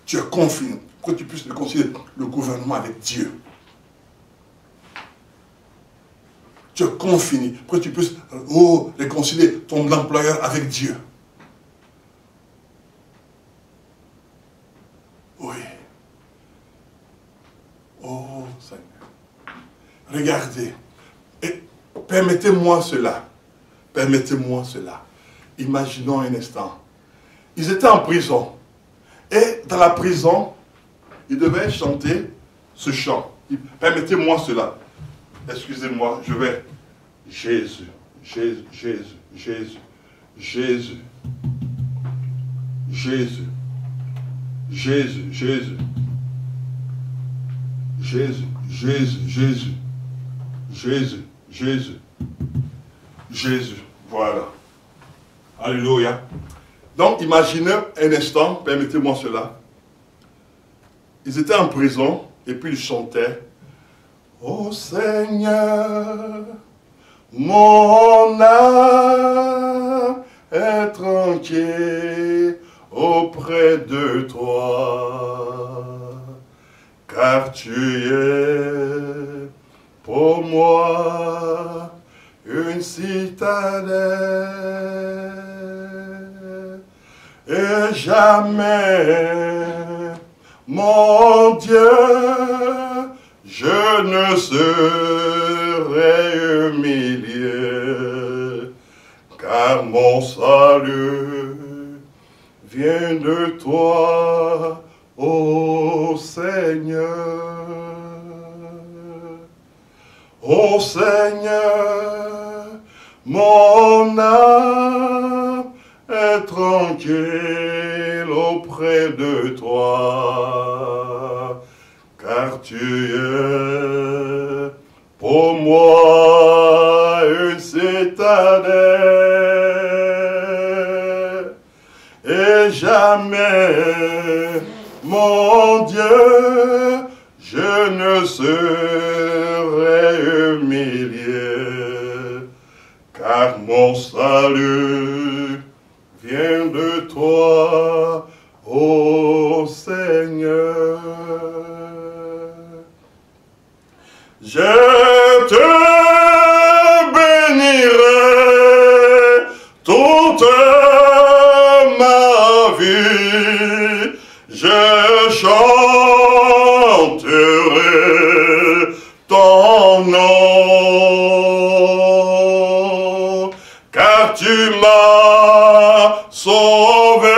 Speaker 1: Tu es confiné pour que tu puisses réconcilier le gouvernement avec Dieu. Tu es confiné pour que tu puisses réconcilier ton employeur avec Dieu. Oui. Oh Seigneur, regardez, et permettez-moi cela, imaginons un instant, ils étaient en prison, et dans la prison, ils devaient chanter ce chant, permettez-moi cela, excusez-moi, je vais, Jésus, Jésus, Jésus, Jésus, Jésus, Jésus, Jésus, Jésus, Jésus, Jésus, Jésus, Jésus, Jésus, Jésus, voilà. Alléluia. Donc, imaginez un instant, permettez-moi cela. Ils étaient en prison et puis ils chantaient. Ô Seigneur, mon âme est tranquille auprès de toi. Car tu es pour moi une citadelle. Et jamais, mon Dieu, je ne serai humilié, car mon salut vient de toi, ô Seigneur. Ô Seigneur, mon âme est tranquille auprès de toi, car tu es pour moi une citadelle. Et jamais, mon Dieu, je ne serai humilié, car mon salut vient de toi, ô Seigneur. Je te bénirai toute ma vie, je chanterai ton nom, car tu m'as sauvé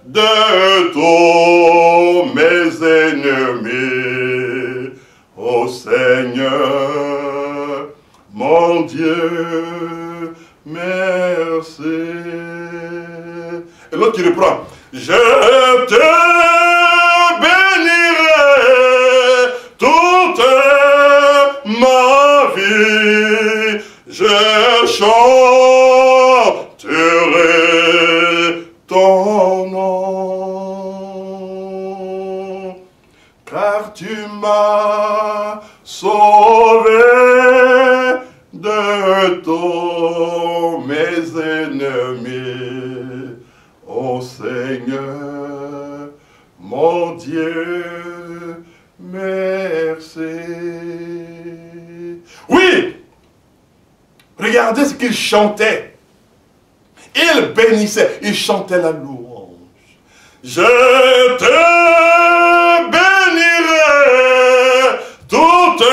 Speaker 1: de tous mes ennemis, ô Seigneur, mon Dieu, merci. Et l'autre qui reprend, je te bénirai toute ma vie, je chanterai ton nom, car tu m'as sauvé de tous mes ennemis, ô Seigneur, mon Dieu, merci. Oui, regardez ce qu'il chantait. Il bénissait, il chantait la louange. Je te bénirai toute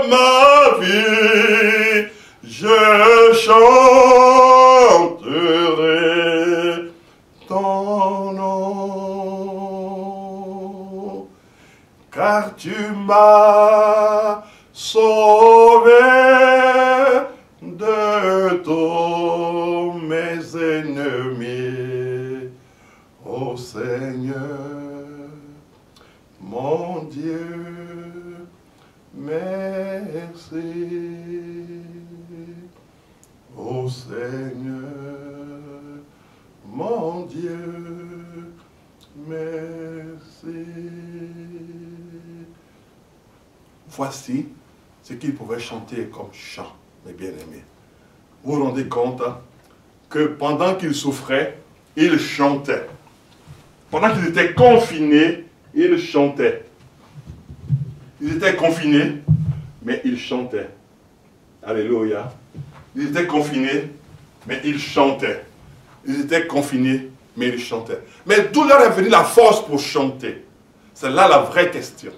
Speaker 1: ma vie, je chanterai ton nom, car tu m'as sauvé de tous mes ennemis, ô Seigneur, mon Dieu, merci, ô Seigneur, mon Dieu, merci. Voici ce qu'il pouvait chanter comme chant, mes bien-aimés. Vous vous rendez compte que pendant qu'il souffrait, il chantait. Pendant qu'il était confiné, il chantait. Il était confiné, mais il chantait. Alléluia. Il était confiné, mais il chantait. Il était confiné, mais il chantait. Mais d'où leur est venue la force pour chanter? C'est là la vraie question.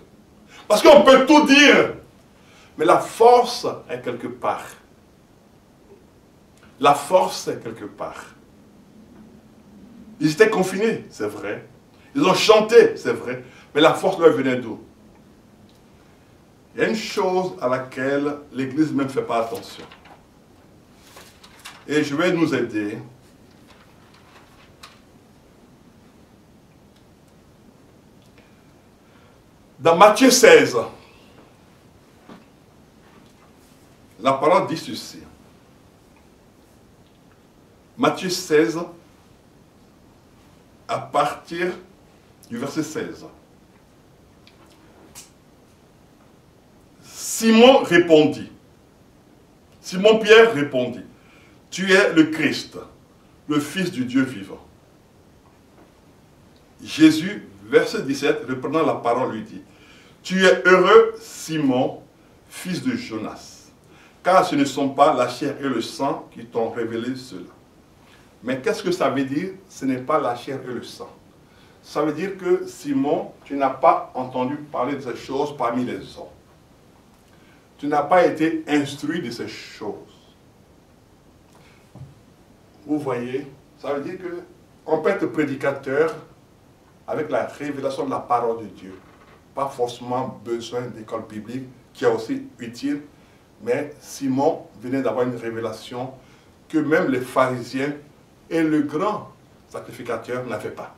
Speaker 1: Parce qu'on peut tout dire, mais la force est quelque part. La force est quelque part. Ils étaient confinés, c'est vrai. Ils ont chanté, c'est vrai. Mais la force leur venait d'où? Il y a une chose à laquelle l'Église même ne fait pas attention. Et je vais nous aider. Dans Matthieu 16, la parole dit ceci. Matthieu 16, à partir du verset 16. Simon répondit. Simon-Pierre répondit. Tu es le Christ, le Fils du Dieu vivant. Jésus, verset 17, reprenant la parole, lui dit. Tu es heureux, Simon, fils de Jonas, car ce ne sont pas la chair et le sang qui t'ont révélé cela. Mais qu'est-ce que ça veut dire? Ce n'est pas la chair et le sang. Ça veut dire que, Simon, tu n'as pas entendu parler de ces choses parmi les hommes. Tu n'as pas été instruit de ces choses. Vous voyez, ça veut dire qu'on peut être prédicateur avec la révélation de la parole de Dieu. Pas forcément besoin d'école biblique, qui est aussi utile, mais Simon venait d'avoir une révélation que même les pharisiens et le grand sacrificateur n'avaient pas.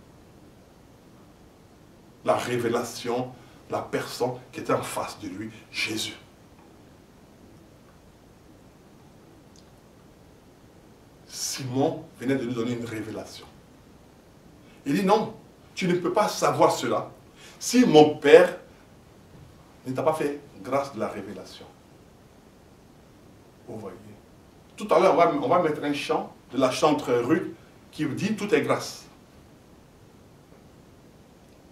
Speaker 1: La révélation de la personne qui était en face de lui, Jésus. Simon venait de lui donner une révélation. Il dit non, tu ne peux pas savoir cela si mon Père ne t'a pas fait grâce de la révélation. Vous voyez. Tout à l'heure, on va mettre un chant de la chantre Ruth qui dit tout est grâce.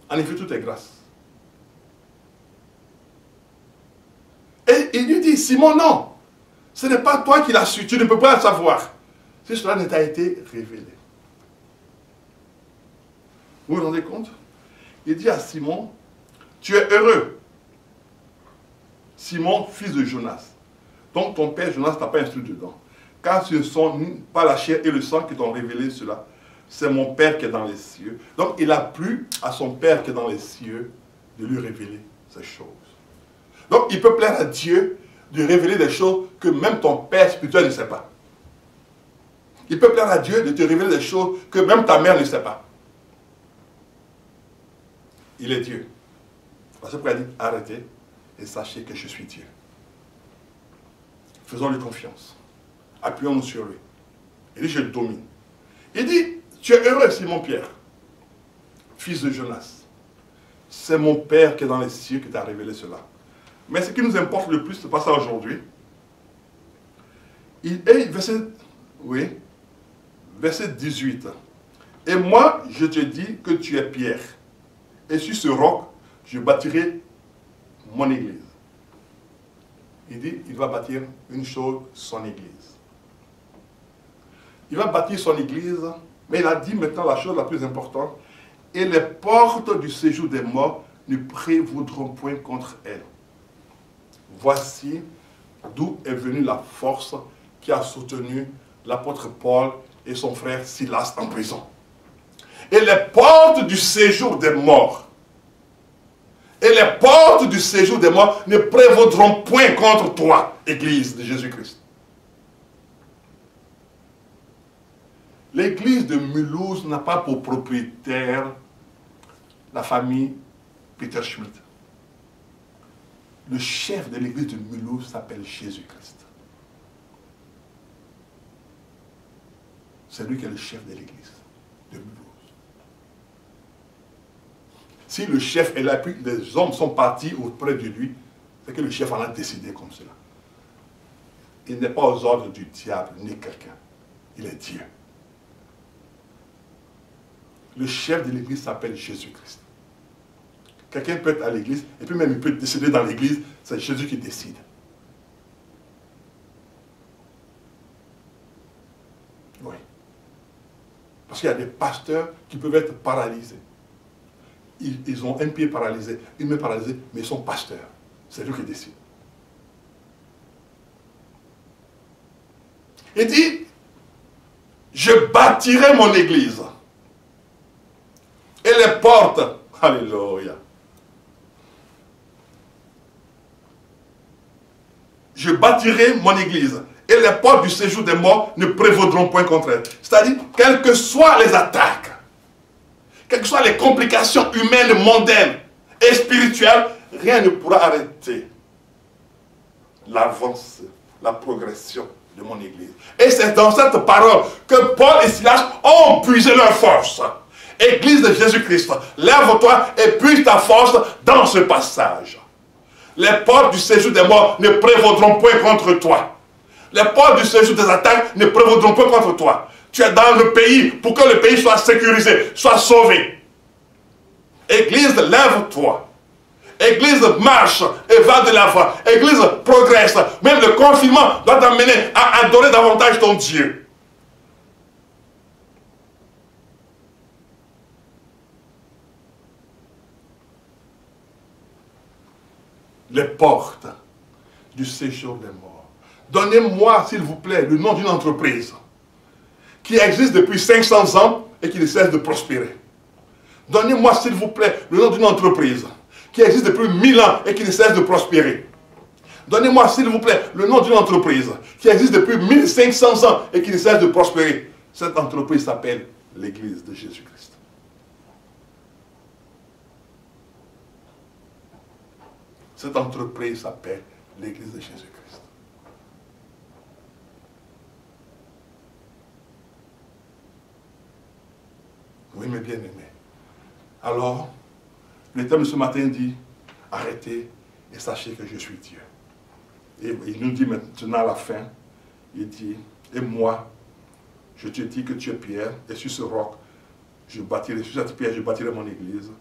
Speaker 1: En effet, tout est grâce. Et il lui dit, Simon, non, ce n'est pas toi qui l'as su, tu ne peux pas le savoir. Si cela ne t'a été révélé. Vous vous rendez compte? Il dit à Simon, tu es heureux, Simon, fils de Jonas. Donc ton père Jonas t'a pas instruit dedans. Car ce ne sont pas la chair et le sang qui t'ont révélé cela. C'est mon Père qui est dans les cieux. Donc il a plu à son Père qui est dans les cieux de lui révéler ces choses. Donc il peut plaire à Dieu de révéler des choses que même ton Père spirituel ne sait pas. Il peut plaire à Dieu de te révéler des choses que même ta mère ne sait pas. Il est Dieu. Parce qu'il a dit, arrêtez et sachez que je suis Dieu. Faisons-lui confiance. Appuyons-nous sur lui. Il dit, je domine. Il dit, tu es heureux, Simon-Pierre, fils de Jonas. C'est mon Père qui est dans les cieux qui t'a révélé cela. Mais ce qui nous importe le plus, ce n'est pas ça aujourd'hui. Verset 18. Et moi, je te dis que tu es Pierre. Et sur ce roc, je bâtirai mon église. Il dit, il va bâtir une chose, son église. Il va bâtir son église, mais il a dit maintenant la chose la plus importante. Et les portes du séjour des morts ne prévaudront point contre elle. Voici d'où est venue la force qui a soutenu l'apôtre Paul et son frère Silas en prison. Et les portes du séjour des morts, et les portes du séjour des morts ne prévaudront point contre toi, Église de Jésus-Christ. L'église de Mulhouse n'a pas pour propriétaire la famille Peter Schmidt. Le chef de l'église de Mulhouse s'appelle Jésus-Christ. C'est lui qui est le chef de l'église de Mulhouse. Si le chef est là, puis les hommes sont partis auprès de lui, c'est que le chef en a décidé comme cela. Il n'est pas aux ordres du diable, ni quelqu'un. Il est Dieu. Le chef de l'église s'appelle Jésus-Christ. Quelqu'un peut être à l'église, et puis même il peut décider dans l'église, c'est Jésus qui décide. Oui. Parce qu'il y a des pasteurs qui peuvent être paralysés. Ils ont un pied paralysé, une main paralysée, mais ils sont pasteurs. C'est lui qui décide. Il dit, je bâtirai mon église. Et les portes, alléluia. Je bâtirai mon église. Et les portes du séjour des morts ne prévaudront point contre elle. C'est-à-dire, quelles que soient les attaques, quelles que soient les complications humaines, mondaines et spirituelles, rien ne pourra arrêter l'avancée, la progression de mon église. Et c'est dans cette parole que Paul et Silas ont puisé leur force. Église de Jésus-Christ, lève-toi et puise ta force dans ce passage. Les portes du séjour des morts ne prévaudront point contre toi. Les portes du séjour des attaques ne prévaudront point contre toi. Tu es dans le pays pour que le pays soit sécurisé, soit sauvé. Église, lève-toi Église marche et va de l'avant. Église progresse. Même le confinement doit t'amener à adorer davantage ton Dieu. Les portes du séjour des morts. Donnez-moi, s'il vous plaît, le nom d'une entreprise qui existe depuis 500 ans et qui ne cesse de prospérer. Donnez-moi, s'il vous plaît, le nom d'une entreprise qui existe depuis 1000 ans et qui ne cesse de prospérer. Donnez-moi, s'il vous plaît, le nom d'une entreprise qui existe depuis 1500 ans et qui ne cesse de prospérer. Cette entreprise s'appelle l'Église de Jésus-Christ. Cette entreprise s'appelle l'Église de Jésus-Christ. Oui, mes bien-aimés. Alors, le thème de ce matin dit, arrêtez et sachez que je suis Dieu. Et il nous dit maintenant à la fin, il dit, et moi, je te dis que tu es Pierre, et sur ce roc, sur cette pierre, je bâtirai mon église,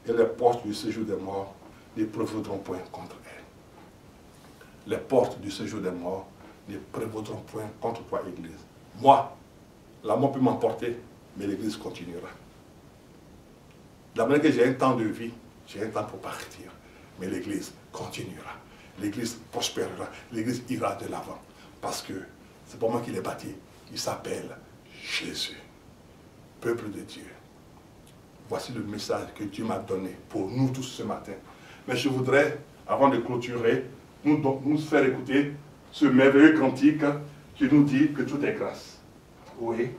Speaker 1: et les portes du séjour des morts ne prévaudront point contre elle. Les portes du séjour des morts ne prévaudront point contre toi, église. Moi, la mort peut m'emporter, mais l'église continuera. De la manière que j'ai un temps de vie, j'ai un temps pour partir, mais l'église continuera. L'église prospérera, l'église ira de l'avant. Parce que c'est pas moi qui l'ai bâti, il s'appelle Jésus, peuple de Dieu. Voici le message que Dieu m'a donné pour nous tous ce matin. Mais je voudrais, avant de clôturer, nous faire écouter ce merveilleux cantique qui nous dit que tout est grâce. Oui.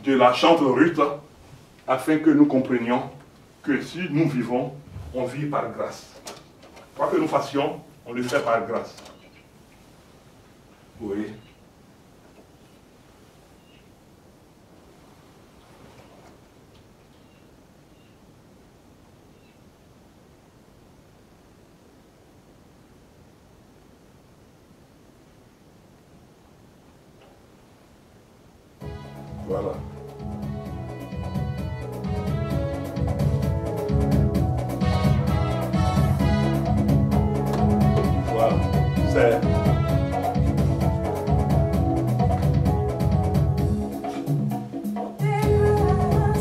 Speaker 1: De la chante Ruth, afin que nous comprenions que si nous vivons, on vit par grâce. Quoi que nous fassions, on le fait par grâce. Oui. Voilà. Voilà. C'est...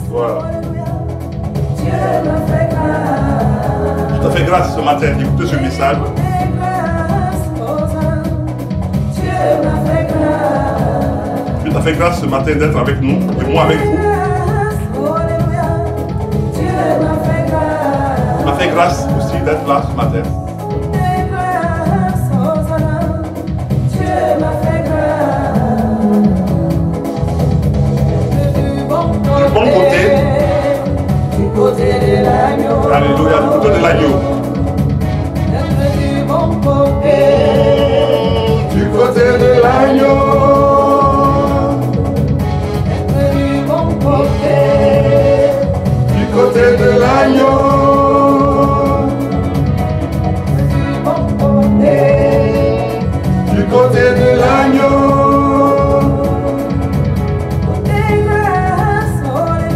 Speaker 1: Voilà. Je te fais grâce ce matin d'écouter ce message. Je te fais grâce ce matin d'être avec nous et moi avec vous. Tu m'as fait grâce aussi d'être là ce matin. Du bon côté. Alléluia, du côté de l'agneau. Du côté de l'agneau. Du côté de l'agneau. Du côté de l'agneau.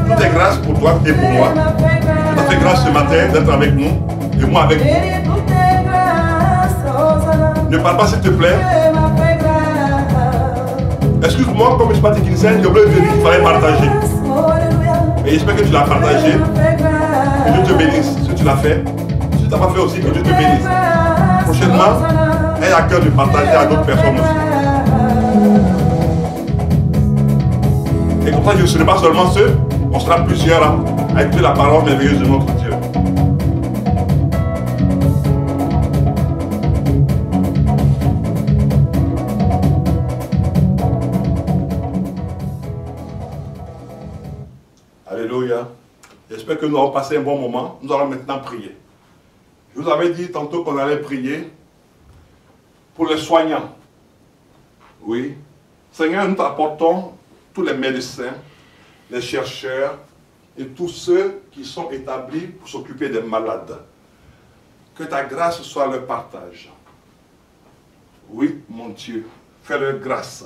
Speaker 1: Tout est grâce pour toi et pour moi. Je te fais grâce ce matin d'être avec nous et moi avec vous. Ne parle pas s'il te plaît. Excuse-moi, comme je ne suis pas technicien, j'ai oublié de dire qu'il fallait partager. Et j'espère que tu l'as partagé. Que Dieu te bénisse si tu l'as fait. Si tu n'as pas fait aussi, que Dieu te bénisse. Prochainement, aie à cœur de partager à d'autres personnes aussi. Et comme ça, je ne serai pas seulement seul, on sera plusieurs à écouter la parole merveilleuse de notre Dieu. Alléluia. J'espère que nous allons passer un bon moment. Nous allons maintenant prier. Je vous avais dit tantôt qu'on allait prier pour les soignants. Oui. Seigneur, nous t'apportons tous les médecins, les chercheurs et tous ceux qui sont établis pour s'occuper des malades. Que ta grâce soit leur partage. Oui, mon Dieu, fais-leur grâce.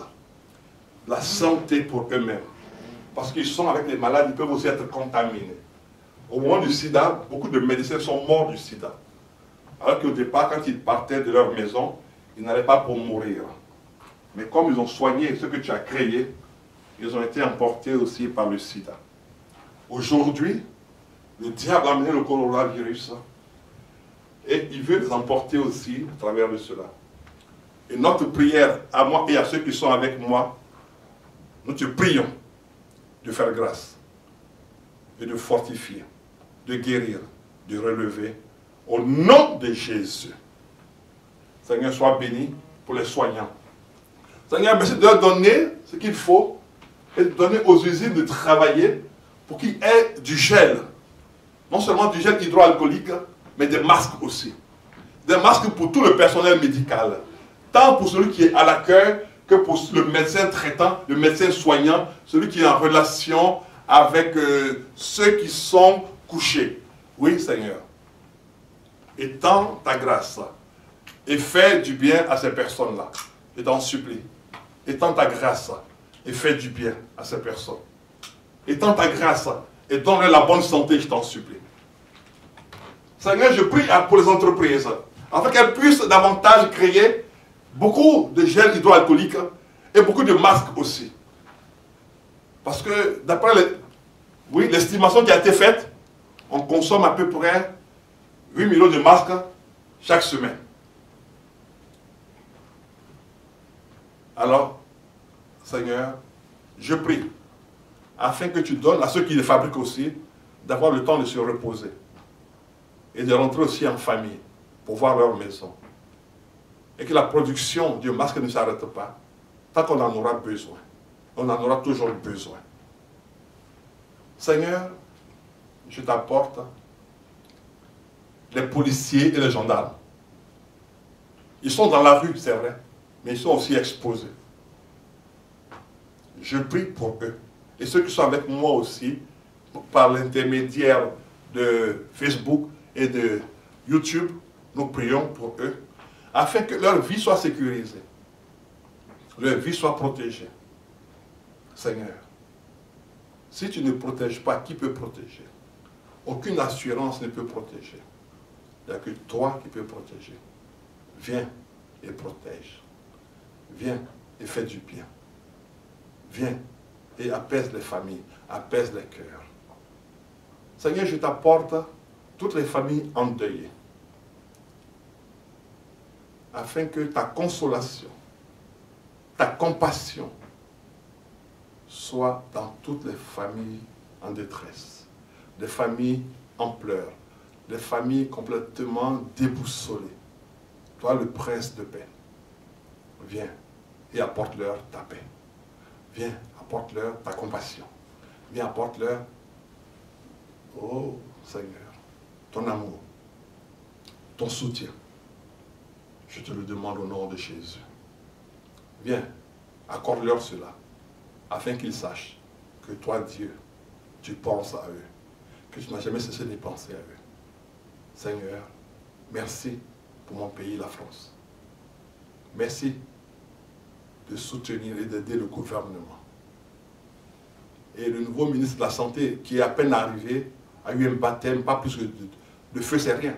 Speaker 1: La santé pour eux-mêmes. Parce qu'ils sont avec les malades, ils peuvent aussi être contaminés. Au moment du sida, beaucoup de médecins sont morts du sida. Alors qu'au départ, quand ils partaient de leur maison, ils n'allaient pas pour mourir. Mais comme ils ont soigné ce que tu as créé, ils ont été emportés aussi par le sida. Aujourd'hui, le diable a amené le coronavirus et il veut les emporter aussi à travers de cela. Et notre prière à moi et à ceux qui sont avec moi, nous te prions de faire grâce et de fortifier, de guérir, de relever, au nom de Jésus. Seigneur, sois béni pour les soignants. Seigneur, merci de leur donner ce qu'il faut et de donner aux usines de travailler pour qu'il y ait du gel. Non seulement du gel hydroalcoolique, mais des masques aussi. Des masques pour tout le personnel médical. Tant pour celui qui est à l'accueil que pour le médecin traitant, le médecin soignant, celui qui est en relation avec ceux qui sont couchés. Oui, Seigneur. Étends ta grâce et fais du bien à ces personnes-là. Je t'en supplie. Étends ta grâce et fais du bien à ces personnes. Étends ta grâce et donne-leur la bonne santé, je t'en supplie. Seigneur, je prie pour les entreprises, afin qu'elles puissent davantage créer beaucoup de gel hydroalcoolique et beaucoup de masques aussi. Parce que d'après l'estimation qui a été faite, on consomme à peu près 8 millions de masques chaque semaine. Alors, Seigneur, je prie, afin que tu donnes à ceux qui les fabriquent aussi, d'avoir le temps de se reposer et de rentrer aussi en famille pour voir leur maison. Et que la production du masque ne s'arrête pas, tant qu'on en aura besoin. On en aura toujours besoin. Seigneur, je t'apporte les policiers et les gendarmes. Ils sont dans la rue, c'est vrai, mais ils sont aussi exposés. Je prie pour eux. Et ceux qui sont avec moi aussi, par l'intermédiaire de Facebook et de YouTube, nous prions pour eux, afin que leur vie soit sécurisée, leur vie soit protégée. Seigneur, si tu ne protèges pas, qui peut protéger? Aucune assurance ne peut protéger. Il n'y a que toi qui peux protéger. Viens et protège. Viens et fais du bien. Viens et apaise les familles, apaise les cœurs. Seigneur, je t'apporte toutes les familles endeuillées, afin que ta consolation, ta compassion soit dans toutes les familles en détresse, des familles en pleurs, des familles complètement déboussolées. Toi, le prince de paix, viens et apporte-leur ta paix. Viens, apporte-leur ta compassion. Viens, apporte-leur, oh Seigneur, ton amour, ton soutien. Je te le demande au nom de Jésus. Viens, accorde-leur cela, afin qu'ils sachent que toi, Dieu, tu penses à eux, que tu n'as jamais cessé de penser à eux. Seigneur, merci pour mon pays, la France. Merci de soutenir et d'aider le gouvernement. Et le nouveau ministre de la Santé, qui est à peine arrivé, a eu un baptême, pas plus que de feu, c'est rien,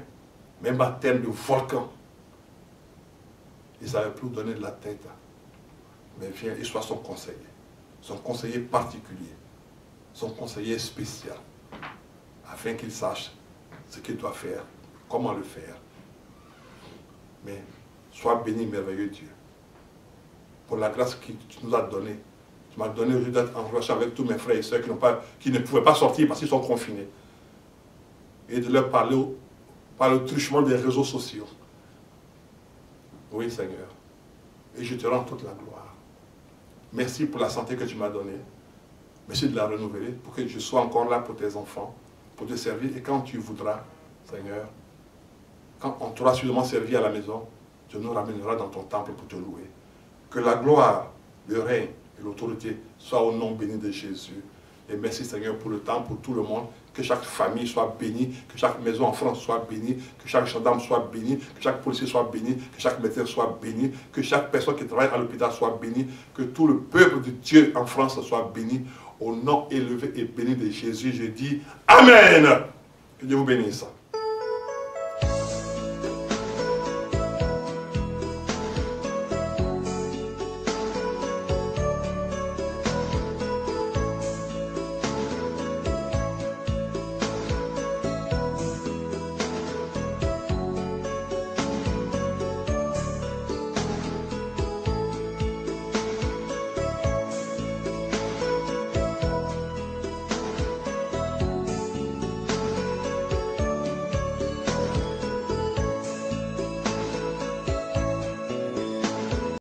Speaker 1: mais un baptême de volcan. Il ne savait plus donner de la tête. Mais viens et sois son conseiller particulier, son conseiller spécial, afin qu'il sache ce qu'il doit faire, comment le faire. Mais sois béni, merveilleux Dieu, pour la grâce que tu nous as donnée. Tu m'as donné aujourd'hui d'être en relation avec tous mes frères et sœurs qui ne pouvaient pas sortir parce qu'ils sont confinés. Et de leur parler par le truchement des réseaux sociaux. Oui, Seigneur. Et je te rends toute la gloire. Merci pour la santé que tu m'as donnée. Merci de la renouveler pour que je sois encore là pour tes enfants, pour te servir. Et quand tu voudras, Seigneur, quand on t'aura suffisamment servi à la maison, tu nous ramèneras dans ton temple pour te louer. Que la gloire, le règne et l'autorité soient au nom béni de Jésus. Et merci Seigneur pour le temps, pour tout le monde. Que chaque famille soit bénie, que chaque maison en France soit bénie, que chaque gendarme soit béni, que chaque policier soit béni, que chaque médecin soit béni, que chaque personne qui travaille à l'hôpital soit bénie, que tout le peuple de Dieu en France soit béni. Au nom élevé et béni de Jésus, je dis Amen. Que Dieu vous bénisse.